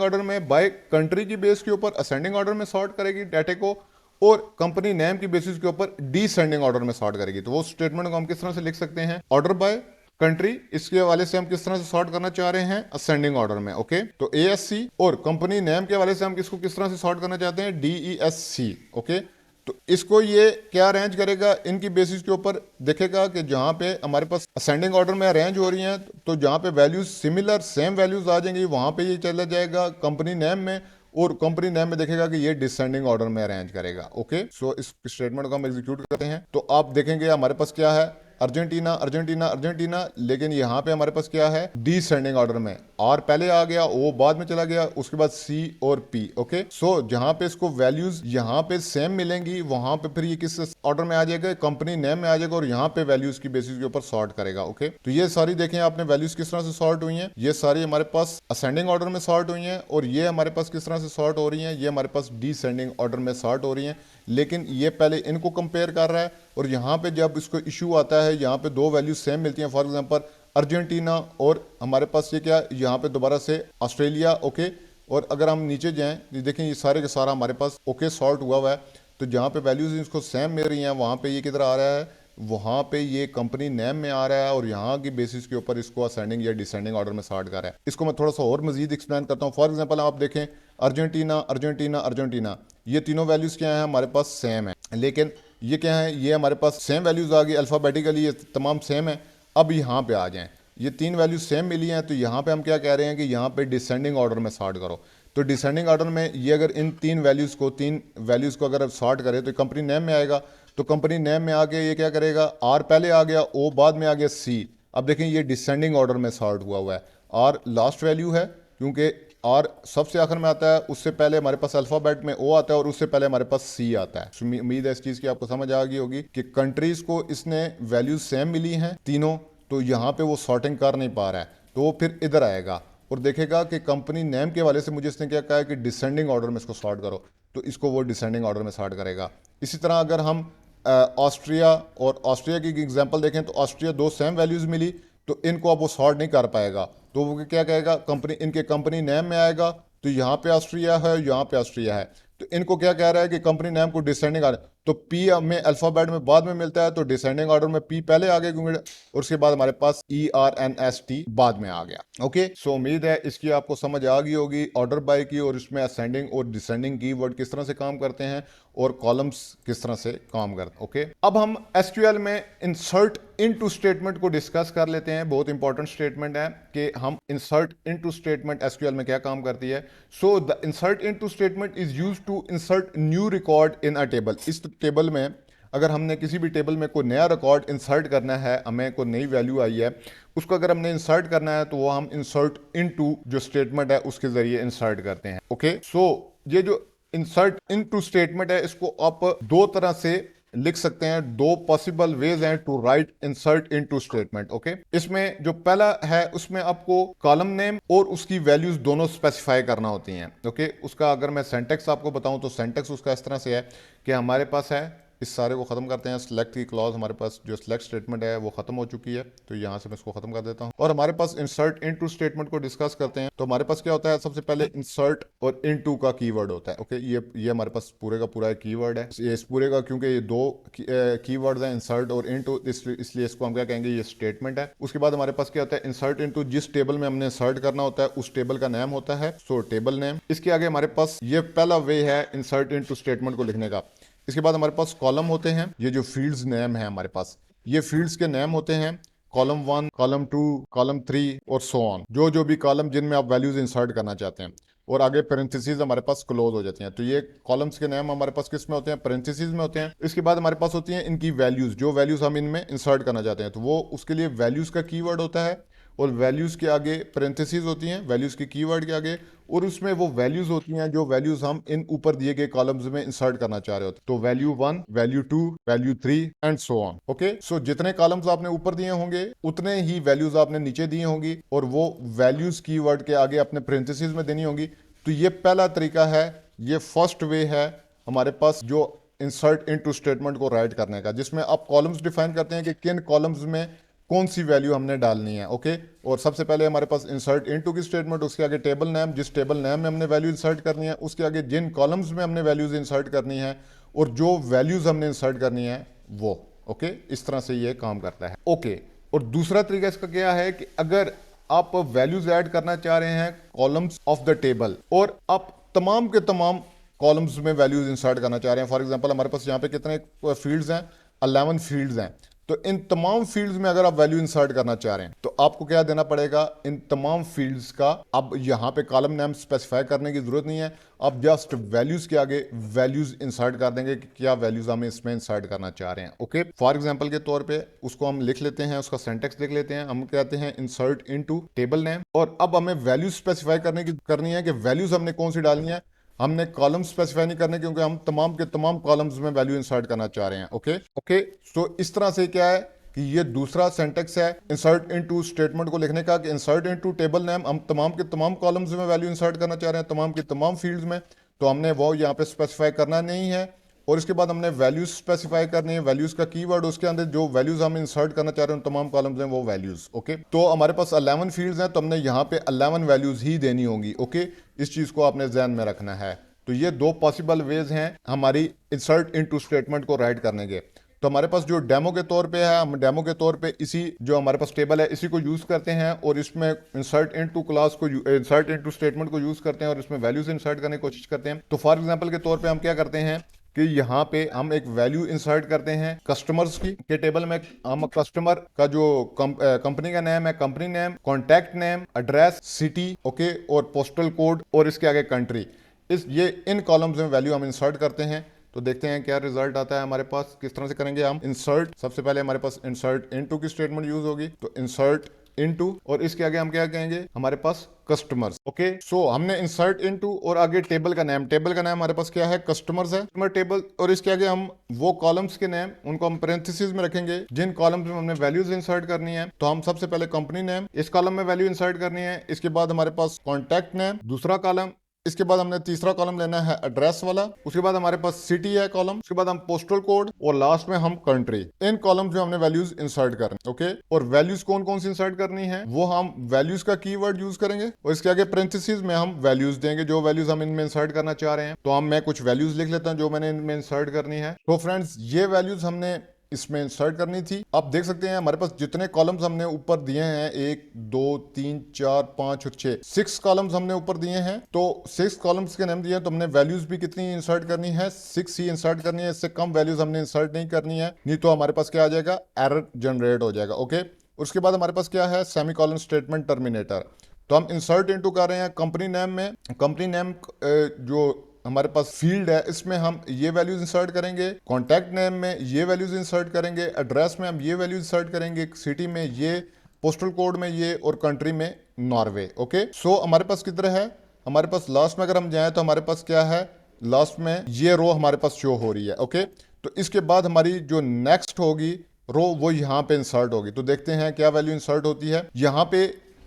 ऑर्डर में बाय कंट्री की बेस के ऊपर असेंडिंग ऑर्डर में सॉर्ट करेगी डाटे को, और कंपनी नेम की बेसिस के ऊपर डिसेंडिंग ऑर्डर में सॉर्ट करेगी। तो वो स्टेटमेंट को हम किस तरह से लिख सकते हैं, ऑर्डर बाय कंट्री, इसके हवाले से हम किस तरह से सॉर्ट करना चाह रहे हैं, असेंडिंग ऑर्डर में। ओके, तो ASC, और कंपनी नेम के हवाले से हम किसको किस तरह से सॉर्ट करना चाहते हैं, DESC। ओके, तो इसको ये क्या अरेंज करेगा, इनकी बेसिस के ऊपर देखेगा कि जहाँ पे हमारे पास असेंडिंग ऑर्डर में अरेंज हो रही हैं तो जहाँ पे वैल्यूज सिमिलर सेम वैल्यूज आ जाएंगी वहाँ पे ये चला जाएगा कंपनी नेम में, और कंपनी नेम में देखेगा कि ये डिसेंडिंग ऑर्डर में अरेंज करेगा। ओके, सो इस स्टेटमेंट को हम एग्जीक्यूट करते हैं तो आप देखेंगे हमारे पास क्या है, अर्जेंटीना अर्जेंटीना अर्जेंटीना, लेकिन यहाँ पे हमारे पास क्या है, डिसेंडिंग ऑर्डर में आर पहले आ गया, ओ बाद में चला गया, उसके बाद सी और पी। ओके, सो जहाँ पे इसको वैल्यूज यहाँ पे सेम मिलेंगी वहां पे फिर ये किस ऑर्डर में आ जाएगा, कंपनी नेम में आ जाएगा, और यहाँ पे वैल्यूज की बेसिस के ऊपर सॉर्ट करेगा। ओके, तो ये सारी देखें आपने वैल्यूज किस तरह से सॉर्ट हुई हैं, ये सारी हमारे पास असेंडिंग ऑर्डर में सॉर्ट हुई हैं, और ये हमारे पास किस तरह से सॉर्ट हो रही हैं, ये हमारे पास डिसेंडिंग ऑर्डर में सॉर्ट हो रही हैं। लेकिन ये पहले इनको कंपेयर कर रहा है, और यहाँ पे जब इसको इशू आता है यहाँ पे दो वैल्यूज सेम मिलती हैं, फॉर एग्जांपल अर्जेंटीना और हमारे पास ये क्या, यहाँ पे दोबारा से ऑस्ट्रेलिया। ओके, और अगर हम नीचे जाएं ये देखें ये सारे के सारा हमारे पास ओके सॉर्ट हुआ हुआ है, तो जहाँ पे वैल्यूज इसको सेम मिल रही हैं वहाँ पे ये किधर आ रहा है, वहाँ पे ये कंपनी नेम में आ रहा है, और यहाँ की बेसिस के ऊपर इसको असेंडिंग या डिसेंडिंग ऑर्डर में सॉर्ट कर रहा है। इसको मैं थोड़ा सा और मजीद एक्सप्लेन करता हूँ। फॉर एग्जांपल आप देखें अर्जेंटीना अर्जेंटीना अर्जेंटीना, ये तीनों वैल्यूज क्या हैं हमारे पास सेम है, लेकिन ये क्या है, ये हमारे पास सेम वैल्यूज आ गई अल्फाबेटिकली, ये तमाम सेम है। अब यहाँ पे आ जाएं, ये तीन वैल्यूज सेम मिली हैं, तो यहाँ पे हम क्या कह रहे हैं कि यहाँ पे डिसेंडिंग ऑर्डर में सॉर्ट करो। तो डिसेंडिंग ऑर्डर में ये अगर इन तीन वैल्यूज को अगर सॉर्ट करें तो कंपनी नेम में आएगा, तो कंपनी नेम में आके ये क्या करेगा, आर पहले आ गया, ओ बाद में आ गया, सी। अब देखें ये डिसेंडिंग ऑर्डर में सॉर्ट हुआ है, आर लास्ट वैल्यू है क्योंकि आर सबसे आखिर में आता है, उससे पहले हमारे पास अल्फाबेट में ओ आता है, और उससे पहले हमारे पास सी आता है। उम्मीद है इस चीज़ की आपको समझ आ गई होगी कि कंट्रीज को इसने वैल्यूज सेम मिली हैं तीनों, तो यहाँ पे वो सॉर्टिंग कर नहीं पा रहा है, तो वो फिर इधर आएगा और देखेगा कि कंपनी नेम के वाले से मुझे इसने क्या कहा है कि डिसेंडिंग ऑर्डर में इसको सॉर्ट करो, तो इसको वो डिसेंडिंग ऑर्डर में सॉर्ट करेगा। इसी तरह अगर हम ऑस्ट्रिया और ऑस्ट्रिया की एग्जांपल देखें तो ऑस्ट्रिया दो सेम वैल्यूज मिली, तो इनको अब वो सॉर्ट नहीं कर पाएगा, तो वो क्या कहेगा, कंपनी इनके कंपनी नेम में आएगा, तो यहाँ पे ऑस्ट्रिया है, यहाँ पे ऑस्ट्रिया है, तो इनको क्या कह रहा है कि कंपनी नेम को डिसेंडिंग ऑर्डर, तो पी में अल्फाबेट में बाद में मिलता है, तो डिसेंडिंग ऑर्डर में पी पहले आ गया क्योंकि, और उसके बाद हमारे पास ERNST बाद में आ गया। ओके, सो उम्मीद है इसकी आपको समझ आ गई होगी ऑर्डर बाय की, और इसमें असेंडिंग और डिसेंडिंग कीवर्ड किस तरह से काम करते हैं और कॉलम्स किस तरह से काम करते हैं। ओके, अब हम SQL में इंसर्ट इनटू स्टेटमेंट को डिस्कस कर लेते हैं। बहुत इंपॉर्टेंट स्टेटमेंट है कि हम इंसर्ट इनटू स्टेटमेंट SQL में क्या काम करती है। So the insert into statement is used to insert new record in a table. इस टेबल में अगर हमने किसी भी टेबल में कोई नया रिकॉर्ड इंसर्ट करना है, हमें कोई नई वैल्यू आई है, उसको अगर हमने इंसर्ट करना है तो वो हम इंसर्ट इनटू जो स्टेटमेंट है उसके जरिए इंसर्ट करते हैं। ओके, सो ये जो इंसर्ट इनटू स्टेटमेंट है इसको आप दो तरह से लिख सकते हैं, दो पॉसिबल वेज हैं to write insert into statement. Okay, इसमें जो पहला है उसमें आपको कॉलम नेम और उसकी वैल्यूज दोनों स्पेसिफाई करना होती हैं। ओके, उसका अगर मैं सेंटेक्स आपको बताऊं तो सेंटेक्स उसका इस तरह से है कि हमारे पास है, इस सारे को खत्म करते हैं, सिलेक्ट की क्लॉज हमारे पास जो सिलेक्ट स्टेटमेंट है वो खत्म हो चुकी है, तो यहाँ से मैं इसको खत्म कर देता हूँ, और हमारे पास इंसर्ट इनटू स्टेटमेंट को डिस्कस करते हैं। तो हमारे पास क्या होता है, सबसे पहले इंसर्ट और इनटू का कीवर्ड होता है। ओके, ये हमारे पास पूरे का पूरा एक कीवर्ड है, ये इस पूरे का, क्योंकि ये दो कीवर्ड्स हैं इंसर्ट और इनटू, इसलिए इसको हम क्या कहेंगे, ये स्टेटमेंट है। उसके बाद हमारे पास क्या होता है, इंसर्ट इनटू, जिस टेबल में हमने इंसर्ट करना होता है उस टेबल का नाम होता है, सो टेबल नेम। इसके आगे हमारे पास ये पहला वे है इंसर्ट इनटू स्टेटमेंट को लिखने का। इसके बाद हमारे पास कॉलम होते हैं, ये जो फील्ड्स नेम है हमारे पास, ये फील्ड्स के नेम होते हैं, कॉलम 1, कॉलम 2, कॉलम 3 और सो ऑन, जो भी कॉलम जिनमें आप वैल्यूज इंसर्ट करना चाहते हैं, और आगे पेरेंथेसिस हमारे पास क्लोज हो जाती हैं। तो ये कॉलम्स के नेम हमारे पास किस में होते हैं, पेरेंथेसिस में होते हैं। इसके बाद हमारे पास होती हैं इनकी वैल्यूज, जो वैल्यूज हम इनमें इंसर्ट करना चाहते हैं, तो वो उसके लिए वैल्यूज का कीवर्ड होता है, और वैल्यूज के आगे पेरेंथेसिस होती हैं, वैल्यूज के कीवर्ड के आगे, और उसमें वो वैल्यूज होती हैं जो वैल्यूज हम इन ऊपर दिए गए कॉलम्स में इंसर्ट करना चाह रहे होते हैं। तो value 1, value 2, value 3 and so on. Okay, so जितने कॉलम्स आपने ऊपर दिए होंगे उतने ही वैल्यूज आपने नीचे दिए होंगी, और वो वैल्यूज कीवर्ड के आगे अपने पेरेंथेसिस में देनी होंगी। तो ये पहला तरीका है, ये फर्स्ट वे है हमारे पास जो इंसर्ट इनटू स्टेटमेंट को राइट करने का, जिसमें आप कॉलम्स डिफाइन करते हैं कि किन कॉलम्स में कौन सी वैल्यू हमने डालनी है। ओके, और सबसे पहले हमारे पास इंसर्ट इनटू की स्टेटमेंट, उसके आगे टेबल नेम, जिस टेबल नेम में हमने वैल्यू इंसर्ट करनी है, उसके आगे जिन कॉलम्स में हमने वैल्यूज इंसर्ट करनी है, और जो वैल्यूज हमने इंसर्ट करनी है वो। ओके, इस तरह से ये काम करता है। ओके, और दूसरा तरीका इसका क्या है कि अगर आप वैल्यूज ऐड करना चाह रहे हैं कॉलम्स ऑफ द टेबल, और आप तमाम के तमाम कॉलम्स में वैल्यूज इंसर्ट करना चाह रहे हैं। फॉर एग्जांपल हमारे पास यहाँ पे कितने फील्ड्स हैं, 11 फील्ड्स हैं। तो इन तमाम फील्ड्स में अगर आप वैल्यू इंसर्ट करना चाह रहे हैं तो आपको क्या देना पड़ेगा, इन तमाम फील्ड्स का। अब यहाँ पे कॉलम नेम स्पेसिफाई करने की जरूरत नहीं है, आप जस्ट वैल्यूज के आगे वैल्यूज इंसर्ट कर देंगे कि क्या वैल्यूज हम इसमें इंसर्ट करना चाह रहे हैं। ओके, फॉर एग्जांपल के तौर पे उसको हम लिख लेते हैं, उसका सिंटेक्स लिख लेते हैं। हम कहते हैं इंसर्ट इनटू टेबल नेम, और अब हमें वैल्यूज स्पेसिफाई करनी है कि वैल्यूज हमने कौन सी डालनी है। हमने कॉलम स्पेसिफाई नहीं करने क्योंकि हम तमाम के तमाम कॉलम्स में वैल्यू इंसर्ट करना चाह रहे हैं। ओके ओके, तो इस तरह से क्या है कि ये दूसरा सेंटेक्स है इंसर्ट इनटू स्टेटमेंट को लिखने का, कि इंसर्ट इनटू टेबल नेम, हम तमाम के तमाम कॉलम्स में वैल्यू इंसर्ट करना चाह रहे हैं, तमाम के तमाम फील्ड्स में। तो हमने वो यहाँ पे स्पेसिफाई करना नहीं है, और इसके बाद हमने वैल्यूज स्पेसिफाई करनी है, वैल्यूज का कीवर्ड, उसके अंदर जो वैल्यूज हम इंसर्ट करना चाह रहे हैं तमाम कॉलम्स में वो वैल्यूज। ओके, तो हमारे पास 11 फील्ड्स हैं, तो हमने यहाँ पे 11 वैल्यूज ही देनी होंगी। ओके, इस चीज को आपने ध्यान में रखना है। तो ये दो पॉसिबल वेज हैं हमारी इंसर्ट इनटू स्टेटमेंट को राइट करने के। तो हमारे पास जो डेमो के तौर पे है, हम डेमो के तौर पे इसी जो हमारे पास टेबल है इसी को यूज करते हैं, और इसमें इंसर्ट इनटू क्लास को, इंसर्ट इनटू स्टेटमेंट को यूज करते हैं, और इसमें वैल्यूज इंसर्ट करने की कोशिश करते हैं। तो फॉर एग्जांपल के तौर पे हम क्या करते हैं कि यहाँ पे हम एक वैल्यू इंसर्ट करते हैं कस्टमर्स की, के टेबल में हम कस्टमर का जो कंपनी का नेम है, company name, contact name, address, city, okay, और पोस्टल कोड, और इसके आगे कंट्री, ये इन कॉलम्स में वैल्यू हम इंसर्ट करते हैं। तो देखते हैं क्या रिजल्ट आता है हमारे पास। किस तरह से करेंगे हम इंसर्ट, सबसे पहले हमारे पास इंसर्ट इनटू की स्टेटमेंट यूज होगी, तो इंसर्ट इनटू, और इसके आगे हम क्या कहेंगे, हमारे पास कस्टमर्स। ओके, सो हमने इंसर्ट इनटू और आगे टेबल का नाम, टेबल का नाम हमारे पास क्या है, कस्टमर्स है, कस्टमर टेबल, और इसके आगे हम वो कॉलम्स के नेम उनको हम पैरेंथेसिस में रखेंगे जिन कॉलम्स में हमने वैल्यूज इंसर्ट करनी है। तो हम सबसे पहले कंपनी नेम, इस कॉलम में वैल्यू इंसर्ट करनी है। इसके बाद हमारे पास कॉन्टैक्ट नेम, दूसरा कॉलम। इसके बाद हमने तीसरा कॉलम लेना है एड्रेस वाला। उसके बाद हमारे पास सिटी है कॉलम। उसके बाद हम पोस्टल कोड, और लास्ट में हम कंट्री। इन कॉलम्स में हमने वैल्यूज इंसर्ट करनी। ओके, और वैल्यूज कौन कौन सी इंसर्ट करनी है, वो हम वैल्यूज का कीवर्ड यूज करेंगे, और इसके आगे पैरेंथेसिस में हम वैल्यूज देंगे जो वैल्यूज हम इनमें इंसर्ट करना चाह रहे हैं। तो मैं कुछ वैल्यूज लिख लेता हूं जो मैंने इनमें इंसर्ट करनी है। तो फ्रेंड्स, ये वैल्यूज हमने इसमें इंसर्ट करनी थी। आप देख सकते हैं हमारे पास जितने कॉलम्स हमने ऊपर दिए हैं, 1 2 3 4 5 और 6 कॉलम्स हमने ऊपर दिए हैं। तो 6 कॉलम्स के नाम दिए हैं, तो हमने वैल्यूज भी कितनी इंसर्ट करनी है, 6 ही इंसर्ट करनी है। इससे कम वैल्यूज हमने इंसर्ट नहीं करनी है, नहीं तो हमारे पास क्या आ जाएगा, एरर जनरेट हो जाएगा। ओके, उसके बाद हमारे पास क्या है, सेमीकोलन स्टेटमेंट टर्मिनेटर। तो हम इंसर्ट इनटू कर रहे हैं कंपनी नेम में, कंपनी नेम जो हमारे पास फील्ड है इसमें हम ये वैल्यूज इंसर्ट करेंगे, कॉन्टैक्ट नेम में ये वैल्यूज इंसर्ट करेंगे, एड्रेस में हम ये वैल्यूज इंसर्ट करेंगे, सिटी में ये, पोस्टल कोड में ये, और कंट्री में नॉर्वे। ओके, सो हमारे पास किधर है, हमारे पास लास्ट में अगर हम जाएं तो हमारे पास क्या है, लास्ट में ये रो हमारे पास शो हो रही है। ओके, तो इसके बाद हमारी जो नेक्स्ट होगी रो वो यहाँ पे इंसर्ट होगी। तो देखते हैं क्या वैल्यू इंसर्ट होती है। यहाँ पे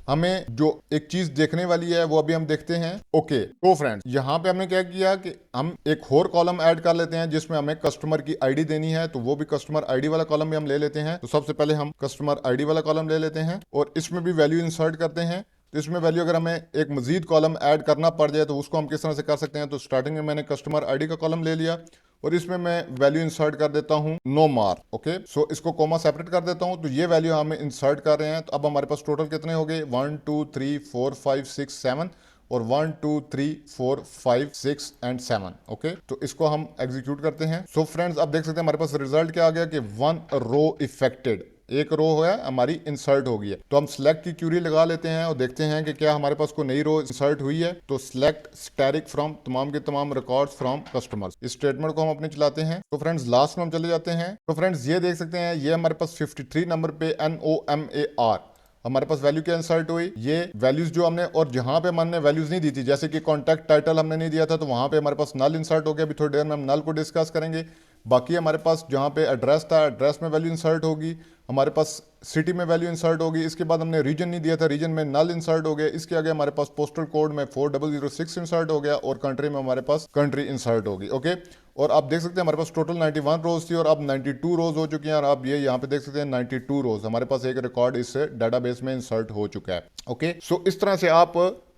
हमें जो एक चीज देखने वाली है वो अभी हम देखते हैं। ओके, तो फ्रेंड्स, यहाँ पे हमने क्या किया कि हम एक और कॉलम ऐड कर लेते हैं जिसमें हमें कस्टमर की आईडी देनी है। तो वो भी कस्टमर आईडी वाला कॉलम भी हम ले लेते हैं। तो सबसे पहले हम कस्टमर आईडी वाला कॉलम ले लेते हैं, और इसमें भी वैल्यू इंसर्ट करते हैं। तो इसमें वैल्यू अगर हमें एक मजीद कॉलम ऐड करना पड़ जाए तो उसको हम किस तरह से कर सकते हैं। तो स्टार्टिंग में मैंने कस्टमर आईडी का कॉलम ले लिया, और इसमें मैं वैल्यू इंसर्ट कर देता हूं नो मार्क। ओके, सो इसको कॉमा सेपरेट कर देता हूं। तो ये वैल्यू हम इंसर्ट कर रहे हैं। तो अब हमारे पास टोटल कितने हो गए, 1 2 3 4 5 6 7, और 1 2 3 4 5 6 एंड 7। ओके, तो इसको हम एग्जीक्यूट करते हैं। सो फ्रेंड्स, आप देख सकते हैं हमारे पास रिजल्ट क्या आ गया कि 1 रो इफेक्टेड, एक रो है हमारी इंसर्ट हो गई है। तो हम सिलेक्ट की क्यूरी लगा लेते हैं और देखते हैं कि क्या हमारे पास कोई नई रो इंसर्ट हुई है। तो सिलेक्ट स्टैटिक फ्रॉम तमाम के तमाम रिकॉर्ड्स फ्रॉम कस्टमर्स, इस स्टेटमेंट को हम अपने चलाते हैं। तो फ्रेंड्स, लास्ट में हम चले जाते हैं। तो फ्रेंड्स, ये देख सकते हैं ये हमारे पास 53 नंबर पे NOMAR हमारे पास वैल्यू क्या इंसर्ट हुई, ये वैल्यूज जो हमने, और जहां पे हमने वैल्यूज नहीं दी थी, जैसे कि कॉन्टैक्ट टाइटल हमने नहीं दिया था, तो वहां पे हमारे पास नल इंसर्ट हो गया। अभी थोड़ी देर में हम नल को डिस्कस करेंगे। बाकी हमारे पास जहाँ पे एड्रेस था, एड्रेस में वैल्यू इंसर्ट होगी, हमारे पास सिटी में वैल्यू इंसर्ट होगी। इसके बाद हमने रीजन नहीं दिया था, रीजन में नल इंसर्ट हो गया। इसके आगे हमारे पास पोस्टल कोड में 4006 इंसर्ट हो गया, और कंट्री में हमारे पास कंट्री इंसर्ट होगी। ओके, और आप देख सकते हैं हमारे पास टोटल 91 रोज थी, और अब 92 रोज हो चुकी हैं। और आप ये यहाँ पे देख सकते हैं 92 रोज हमारे पास एक रिकॉर्ड इस डाटाबेस में इंसर्ट हो चुका है। ओके, सो इस तरह से आप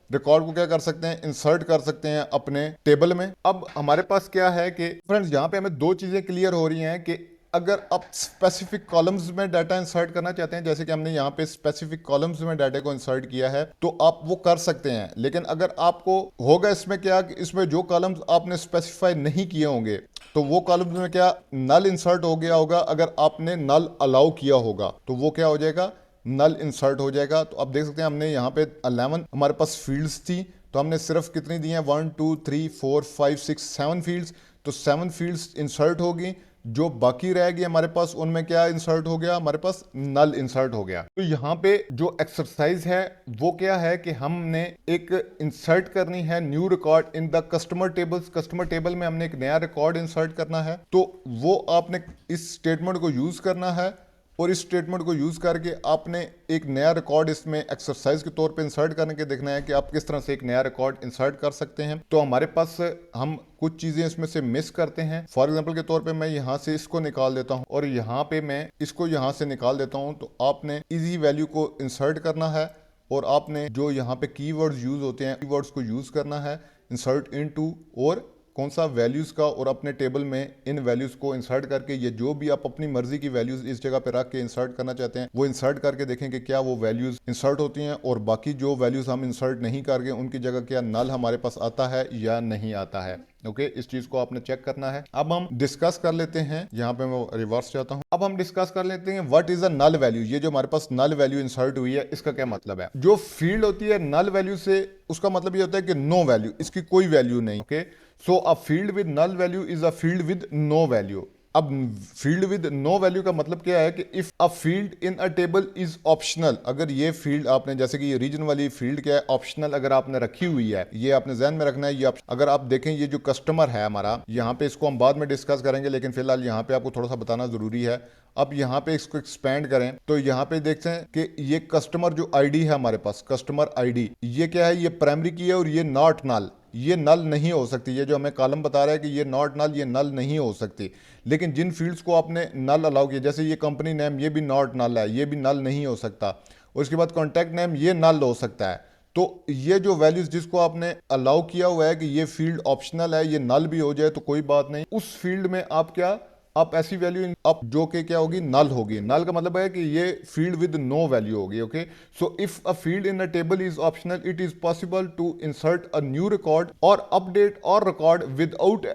रिकॉर्ड को क्या कर सकते हैं, इंसर्ट कर सकते हैं अपने टेबल में। अब हमारे पास क्या है कि फ्रेंड्स, यहाँ पे हमें दो चीजें क्लियर हो रही हैं कि अगर आप स्पेसिफिक कॉलम्स में डाटा इंसर्ट करना चाहते हैं, जैसे कि हमने यहाँ पे स्पेसिफिक कॉलम्स में डाटा को इंसर्ट किया है, तो आप वो कर सकते हैं। लेकिन अगर आपको होगा इसमें क्या कि इसमें जो कॉलम्स आपने स्पेसिफाई नहीं किए होंगे, तो वो कॉलम्स में क्या नल इंसर्ट हो गया होगा। अगर आपने नल अलाउ किया होगा तो वो क्या हो जाएगा, नल इंसर्ट हो जाएगा। तो आप देख सकते हैं हमने यहाँ पे 11 हमारे पास फील्ड्स थी, तो हमने सिर्फ कितनी दी हैं, 1 2 3 4 5 6 7 फील्ड्स। तो 7 फील्ड्स इंसर्ट होगी, जो बाकी रह गई हमारे पास उनमें क्या इंसर्ट हो गया, हमारे पास नल इंसर्ट हो गया। तो यहाँ पे जो एक्सरसाइज है वो क्या है कि हमने एक इंसर्ट करनी है new record in the customer tables. Customer table में हमने एक नया रिकॉर्ड इंसर्ट करना है, तो वो आपने इस स्टेटमेंट को यूज करना है और इस स्टेटमेंट को यूज करके आपने एक नया रिकॉर्ड इसमें एक्सरसाइज के तौर पे इंसर्ट करने के देखना है कि आप किस तरह से एक नया रिकॉर्ड इंसर्ट कर सकते हैं। तो हमारे पास हम कुछ चीजें इसमें से मिस करते हैं। फॉर एग्जांपल के तौर पे मैं यहाँ से इसको निकाल देता हूँ और यहाँ पे मैं इसको यहाँ से निकाल देता हूँ। तो आपने इजी वैल्यू को इंसर्ट करना है और आपने जो यहाँ पे कीवर्ड्स यूज होते हैं, कीवर्ड्स को यूज करना है इंसर्ट इनटू और कौन सा वैल्यूज का, और अपने टेबल में इन वैल्यूज को इंसर्ट करके ये जो भी आप अपनी मर्जी की वैल्यूज इस जगह पे रख के इंसर्ट करना चाहते हैं वो इंसर्ट करके देखें कि क्या वो वैल्यूज इंसर्ट होती हैं, और बाकी जो वैल्यूज हम इंसर्ट नहीं करके उनकी जगह क्या नल हमारे पास आता है या नहीं आता है। ओके, इस चीज को आपने चेक करना है। अब हम डिस्कस कर लेते हैं, यहाँ पे मैं रिवर्स जाता हूँ। अब हम डिस्कस कर लेते हैं what is a null value. ये जो हमारे पास नल वैल्यू इंसर्ट हुई है इसका क्या मतलब है। जो फील्ड होती है नल वैल्यू से, उसका मतलब ये होता है कि नो वैल्यू, इसकी कोई वैल्यू नहीं। Okay, so a field with null value is a field with no value. अब फील्ड विद नो वैल्यू का मतलब क्या है कि if a field in a table is optional, अगर ये फील्ड आपने, जैसे कि ये रीजन वाली फील्ड क्या है, ऑप्शनल अगर आपने रखी हुई है, ये आपने ध्यान में रखना है। ये अगर आप देखें ये जो कस्टमर है हमारा, यहाँ पे इसको हम बाद में डिस्कस करेंगे, लेकिन फिलहाल यहाँ पे आपको थोड़ा सा बताना जरूरी है। अब यहाँ पे इसको एक्सपेंड करें तो यहाँ पे देखते हैं कि ये कस्टमर जो आईडी है हमारे पास, कस्टमर आईडी, ये क्या है, ये प्राइमरी की है और ये नॉट नल, ये नल नहीं हो सकती। ये जो हमें कॉलम बता रहा है कि ये नॉट नल, ये नल नहीं हो सकती। लेकिन जिन फील्ड्स को आपने नल अलाउ किया, जैसे ये कंपनी नेम, ये भी नॉट नल है, ये भी नल नहीं हो सकता। और उसके बाद कॉन्टैक्ट नेम, ये नल हो सकता है। तो ये जो वैल्यूज जिसको आपने अलाउ किया हुआ है कि ये फील्ड ऑप्शनल है, ये नल भी हो जाए तो कोई बात नहीं, उस फील्ड में आप क्या, आप ऐसी वैल्यू आप जो कि क्या होगी, नल होगी। नल का मतलब है कि ये फील्ड विद नो वैल्यू होगी। Okay, so if a field in a table is optional it is possible to insert a new record or update or record without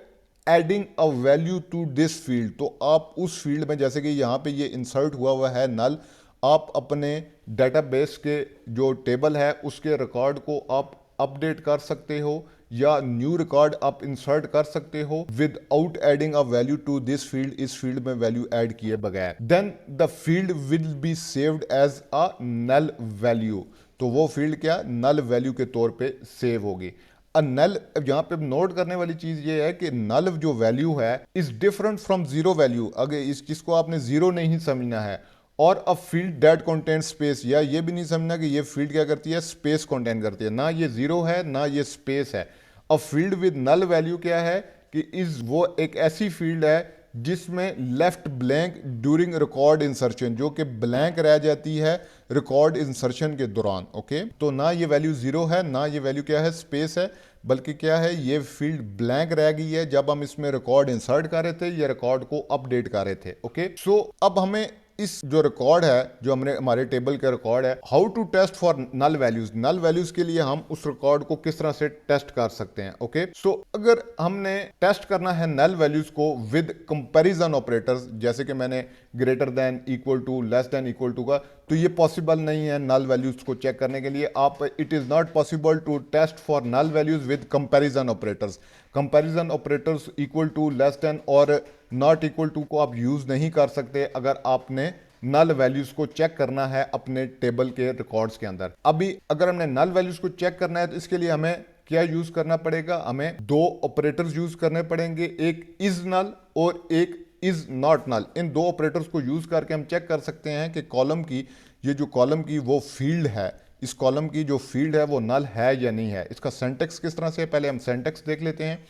adding a value to this field. तो आप उस field में, जैसे कि यहाँ पे ये इंसर्ट हुआ है नल, आप अपने डेटाबेस के जो टेबल है उसके रिकॉर्ड को आप अपडेट कर सकते हो या न्यू रिकॉर्ड आप इंसर्ट कर सकते हो without adding a value to this field, इस फील्ड में वैल्यू ऐड किए बगैर। Then the field will be saved as a null value. तो वो फील्ड क्या, नल वैल्यू के तौर पे सेव होगी। नल, यहाँ पे नोट करने वाली चीज ये है कि नल जो वैल्यू है is different from zero value. अगर इस चीज को आपने जीरो नहीं समझना है, और a field that contain space, या ये भी नहीं समझना कि ये फील्ड क्या करती है, स्पेस कंटेन करती है। ना ये जीरो है ना ये स्पेस है। A field with null value क्या है कि इज वो एक ऐसी फील्ड है जिसमें left blank during record insertion, जो कि ब्लैंक रह जाती है रिकॉर्ड इंसर्शन के दौरान। ओके, तो ना ये वैल्यू जीरो है ना ये वैल्यू क्या है, स्पेस है, बल्कि क्या है, ये फील्ड ब्लैंक रह गई है जब हम इसमें रिकॉर्ड इंसर्ट कर रहे थे या रिकॉर्ड को अपडेट कर रहे थे। ओके, सो अब हमें इस जो रिकॉर्ड है, जो हमारे टेबल का रिकॉर्ड है, how to test for null values, null values के लिए हम उस रिकॉर्ड को किस तरह से टेस्ट कर सकते हैं। ओके, सो अगर हमने टेस्ट करना है नल वैल्यूज को विद कंपैरिजन ऑपरेटर्स, जैसे कि मैंने greater than, equal to, less than equal to का, तो ये पॉसिबल नहीं है नल वैल्यूज को चेक करने के लिए। आप, it is not possible to test for null values with comparison operators. Comparison operators equal to, less than और नॉट इक्वल टू को आप यूज नहीं कर सकते अगर आपने नल वैल्यूज को चेक करना है अपने टेबल के रिकॉर्ड्स के अंदर। अभी अगर हमने नल वैल्यूज को चेक करना है तो इसके लिए हमें क्या यूज करना पड़ेगा, हमें दो ऑपरेटर्स यूज करने पड़ेंगे, एक इज नल और एक इज नॉट नल। इन दो ऑपरेटर्स को यूज करके हम चेक कर सकते हैं कि कॉलम की, ये जो कॉलम की वो फील्ड है, इस कॉलम की जो फील्ड है वो नल है या नहीं है। इसका सिंटैक्स किस तरह से, पहले हम सिंटैक्स देख लेते हैं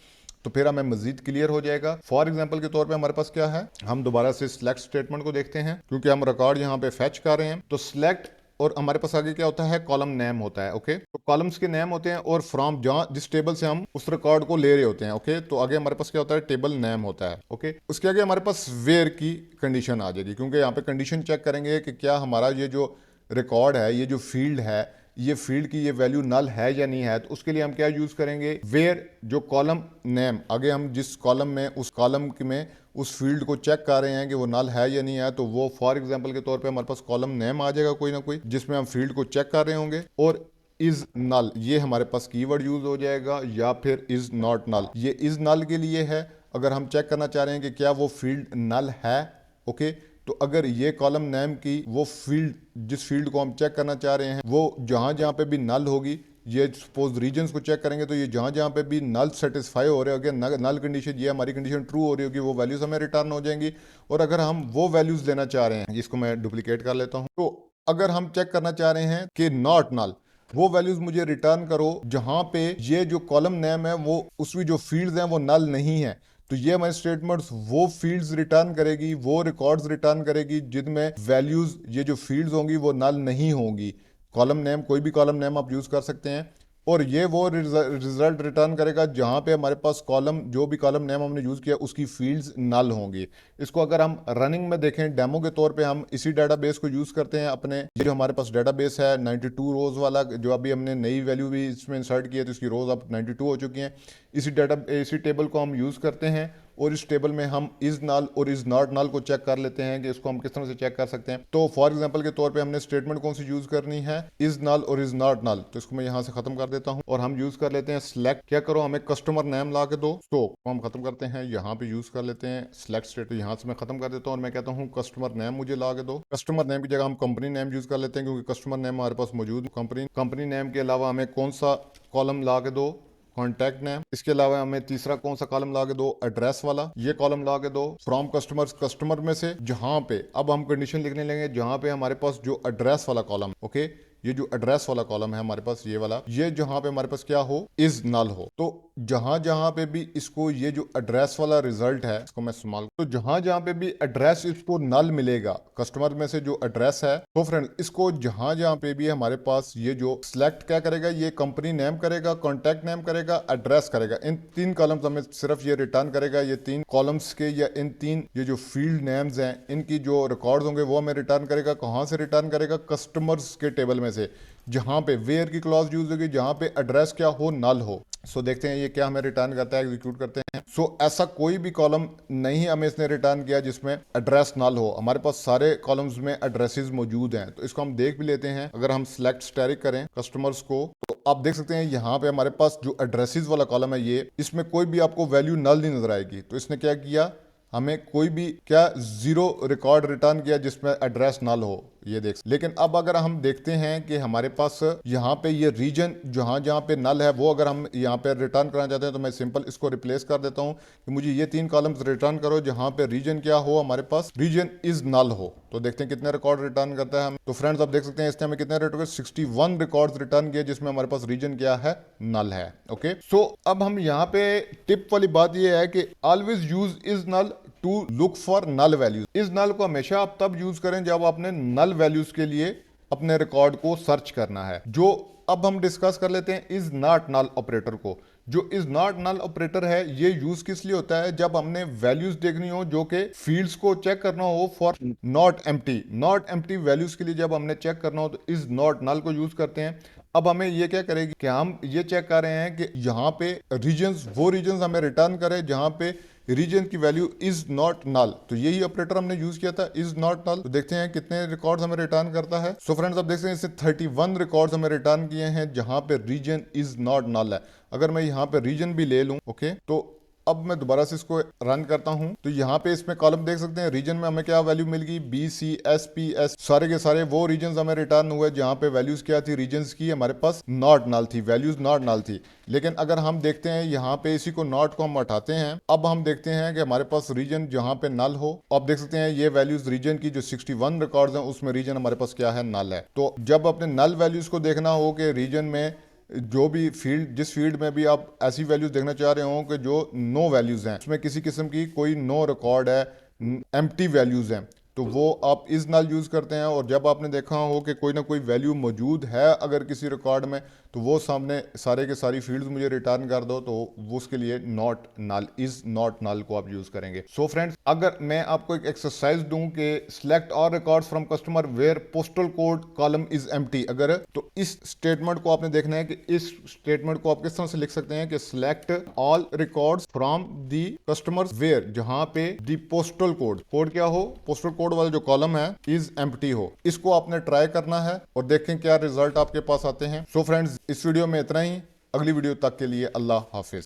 तो फिर हमें मजीद क्लियर हो जाएगा। फॉर एग्जांपल के तौर पे हमारे पास क्या है, हम दोबारा से सिलेक्ट स्टेटमेंट को देखते हैं, क्योंकि हम रिकॉर्ड यहाँ पे फेच कर रहे हैं। तो सिलेक्ट और हमारे पास आगे क्या होता है, कॉलम नेम होता है। ओके, तो कॉलम्स के नेम होते हैं और फ्रॉम जहाँ जिस टेबल से हम उस रिकॉर्ड को ले रहे होते हैं। ओके, तो आगे हमारे पास क्या होता है, टेबल नेम होता है। ओके, उसके आगे हमारे पास वेयर की कंडीशन आ जाएगी, क्योंकि यहाँ पे कंडीशन चेक करेंगे कि क्या हमारा ये जो रिकॉर्ड है, ये जो फील्ड है, ये फील्ड की ये वैल्यू नल है या नहीं है। तो उसके लिए हम क्या यूज करेंगे, वेयर जो कॉलम नेम, आगे हम जिस कॉलम में उस कॉलम में उस फील्ड को चेक कर रहे हैं कि वो नल है या नहीं है, तो वो फॉर एग्जांपल के तौर पे हमारे पास कॉलम नेम आ जाएगा कोई ना कोई, जिसमें हम फील्ड को चेक कर रहे होंगे। और इज नल ये हमारे पास कीवर्ड यूज हो जाएगा, या फिर इज नॉट नल, ये इज नल के लिए है अगर हम चेक करना चाह रहे हैं कि क्या वो फील्ड नल है। ओके, तो अगर ये कॉलम नेम की वो फील्ड, जिस फील्ड को हम चेक करना चाह रहे हैं, वो जहां जहां पे भी नल होगी, ये सपोज रीजन्स को चेक करेंगे तो ये जहां जहां पे भी नल सेटिस्फाई हो रहे होंगे, नल कंडीशन, ये हमारी कंडीशन ट्रू हो रही होगी, वो वैल्यूज हमें रिटर्न हो जाएंगी। और अगर हम वो वैल्यूज लेना चाह रहे हैं, जिसको मैं डुप्लीकेट कर लेता हूं, तो अगर हम चेक करना चाह रहे हैं कि नॉट नल, वो वैल्यूज मुझे रिटर्न करो जहां पे ये जो कॉलम नेम है वो उसकी जो फील्ड्स हैं वो नल नहीं है, तो ये हमारी स्टेटमेंट्स वो फील्ड्स रिटर्न करेगी, वो रिकॉर्ड्स रिटर्न करेगी जिनमें वैल्यूज, ये जो फील्ड्स होंगी वो नल नहीं होंगी। कॉलम नेम, कोई भी कॉलम नेम आप यूज कर सकते हैं, और ये वो रिजल्ट रिटर्न करेगा जहां पे हमारे पास कॉलम, जो भी कॉलम नेम हमने यूज किया उसकी फील्ड्स नल होंगी। इसको अगर हम रनिंग में देखें, डेमो के तौर पे हम इसी डाटाबेस को यूज करते हैं अपने, ये जो हमारे पास डाटाबेस है 92 रोज वाला, जो अभी हमने नई वैल्यू भी इसमें इंसर्ट की है तो इसकी रोज अब 92 हो चुकी हैं। इसी टेबल को हम यूज करते हैं, और इस टेबल में हम इज नल और इज नॉट नल को चेक कर लेते हैं कि इसको हम किस तरह से चेक कर सकते हैं। तो फॉर एग्जांपल के तौर पे हमने स्टेटमेंट कौन सी यूज करनी है, इज नल और इज नॉट नल, तो इसको मैं यहां से खत्म कर देता हूं और हम यूज कर लेते हैं सिलेक्ट। क्या करो, हमें कस्टमर नेम ला के दो, तो हम खत्म करते हैं, यहाँ पे यूज कर लेते हैं सिलेक्ट स्टेट, यहाँ से मैं खत्म कर देता हूँ और मैं कहता हूँ कस्टमर नेम मुझे ला के दो। कस्टमर नेम की जगह हम कंपनी नेम यूज कर लेते हैं, क्योंकि कस्टमर नेम हमारे पास मौजूद, कंपनी नेम के अलावा हमें कौन सा कॉलम ला के दो, कॉन्टैक्ट नेम। इसके अलावा हमें तीसरा कौन सा कॉलम ला के दो, एड्रेस वाला, ये कॉलम ला के दो। फ्रॉम कस्टमर्स, कस्टमर में से जहां पे, अब हम कंडीशन लिखने लेंगे जहां पे हमारे पास जो एड्रेस वाला कॉलम, ओके, ये जो एड्रेस वाला कॉलम है हमारे पास, ये वाला, ये जहां पे हमारे पास क्या हो, इज नल हो। तो जहां जहां पे भी इसको, ये जो एड्रेस वाला रिजल्ट है, इसको मैं स्मॉल, तो जहां जहां पे भी एड्रेस इसको नल मिलेगा, कस्टमर में से जो एड्रेस है, तो फ्रेंड इसको जहां जहां पे भी हमारे पास ये जो सिलेक्ट क्या करेगा, ये कंपनी नेम करेगा, कॉन्टैक्ट नेम करेगा, एड्रेस करेगा, इन तीन कॉलम्स हमें सिर्फ ये रिटर्न करेगा। ये तीन कॉलम्स के, या इन तीन ये जो फील्ड नेम्स हैं, इनकी जो रिकॉर्ड्स होंगे वो हमें रिटर्न करेगा। कहां से रिटर्न करेगा, कस्टमर्स के टेबल में से, जहां पे वेयर की क्लॉज यूज होगी, जहां पे एड्रेस क्या हो, नल हो। सो देखते हैं ये क्या हमें रिटर्न करता है, एग्जीक्यूट करते हैं। सो ऐसा कोई भी कॉलम नहीं हमें इसने रिटर्न किया जिसमें एड्रेस नल हो, हमारे पास सारे कॉलम्स में एड्रेसेस मौजूद हैं। तो इसको हम देख भी लेते हैं, अगर हम सिलेक्ट स्टैटिक करें कस्टमर्स को, तो आप देख सकते हैं यहाँ पे हमारे पास जो एड्रेसेस वाला कॉलम है, ये इसमें कोई भी आपको वैल्यू नल नहीं नजर आएगी। तो इसने क्या किया, हमें कोई भी क्या जीरो रिकॉर्ड रिटर्न किया जिसमें एड्रेस नल हो, ये देख। लेकिन अब अगर हम देखते हैं कि हमारे पास यहाँ पे ये रीजन जहाँ जहाँ पे नल है, वो अगर हम यहाँ पे रिटर्न करना चाहते हैं, तो मैं सिंपल इसको रिप्लेस कर देता हूँ कि मुझे ये तीन कॉलम्स रिटर्न करो जहाँ पे रीजन क्या हो, हमारे पास रीजन इज नल हो। तो देखते हैं कितने रिकॉर्ड रिटर्न करता है हम। तो फ्रेंड्स आप देख सकते हैं इसने हमें कितने रिटर्न, 61 रिकॉर्ड रिटर्न किए जिसमें हमारे पास रीजन क्या है, नल है। ओके, सो अब हम यहाँ पे टिप वाली बात ये है कि always use is null to look for null values. इस नल को हमेशा आप तब यूज करें जब आपने नल वैल्यूज के लिए अपने रिकॉर्ड को सर्च करना है। जो अब हम डिस्कस कर लेते हैं इज नॉट नल ऑपरेटर को। जो इज नॉट नल ऑपरेटर है, ये यूज किस लिए होता है, जब हमने वैल्यूज देखनी हो, जो कि फील्ड्स को चेक करना हो फॉर नॉट एम्प्टी वैल्यूज के लिए जब हमने चेक करना हो, तो इज नॉट नल को यूज करते हैं। अब हमें ये क्या करेगी कि हम ये चेक कर रहे हैं कि यहाँ पे रीजन्स, वो रीजन्स हमें रिटर्न करें जहां पे रीजन की वैल्यू इज नॉट नल। तो यही ऑपरेटर हमने यूज किया था, इज नॉट नल। तो देखते हैं कितने रिकॉर्ड्स हमें रिटर्न करता है। सो फ्रेंड्स आप देख सकते हैं इससे 31 रिकॉर्ड्स हमें रिटर्न किए हैं जहां पे रीजन इज नॉट नल है। अगर मैं यहाँ पे रीजन भी ले लूं, ओके, तो अब मैं दोबारा से इसको रन करता हूं, तो यहाँ पे इसमें कॉलम देख सकते हैं, रीजन में हमें क्या वैल्यू मिल गई, BCSPS, सारे के सारे वो रीजन हमें रिटर्न हुए जहां पे वैल्यूज क्या थी, रीजन्स की हमारे पास नॉट नल थी, वैल्यूज नॉट नल थी। लेकिन अगर हम देखते हैं यहाँ पे इसी को नॉट को हम हटाते हैं, अब हम देखते हैं कि हमारे पास रीजन जहां पे नल हो, आप देख सकते हैं ये वैल्यूज रीजन की जो 61 रिकॉर्ड्स हैं उसमें रीजन हमारे पास क्या है, नल है। तो जब अपने नल वैल्यूज को देखना हो कि रीजन में जो भी फील्ड, जिस फील्ड में भी आप ऐसी वैल्यूज देखना चाह रहे हो कि जो नो वैल्यूज हैं, उसमें किसी किस्म की कोई नो रिकॉर्ड है, एम्प्टी वैल्यूज हैं, तो वो आप इस नाल यूज़ करते हैं। और जब आपने देखा हो कि कोई ना कोई वैल्यू मौजूद है अगर किसी रिकॉर्ड में, तो वो सामने सारे के सारी फील्ड्स मुझे रिटर्न कर दो, तो वो उसके लिए not null, is not null को आप यूज़ करेंगे। सो फ्रेंड्स, अगर मैं आपको एक एक्सरसाइज दूं कि select all records from customer where postal code column is empty, अगर तो इस स्टेटमेंट को आपने देखना है कि इस स्टेटमेंट को आप किस तरह से लिख सकते हैं कि select all records from the customers where, जहां पे दी पोस्टल कोड, कोड क्या हो, पोस्टल कोड वाला जो कॉलम है इज एम्प्टी हो। इसको आपने ट्राई करना है और देखें क्या रिजल्ट आपके पास आते हैं। सो फ्रेंड्स, इस वीडियो में इतना ही। अगली वीडियो तक के लिए अल्लाह हाफिज।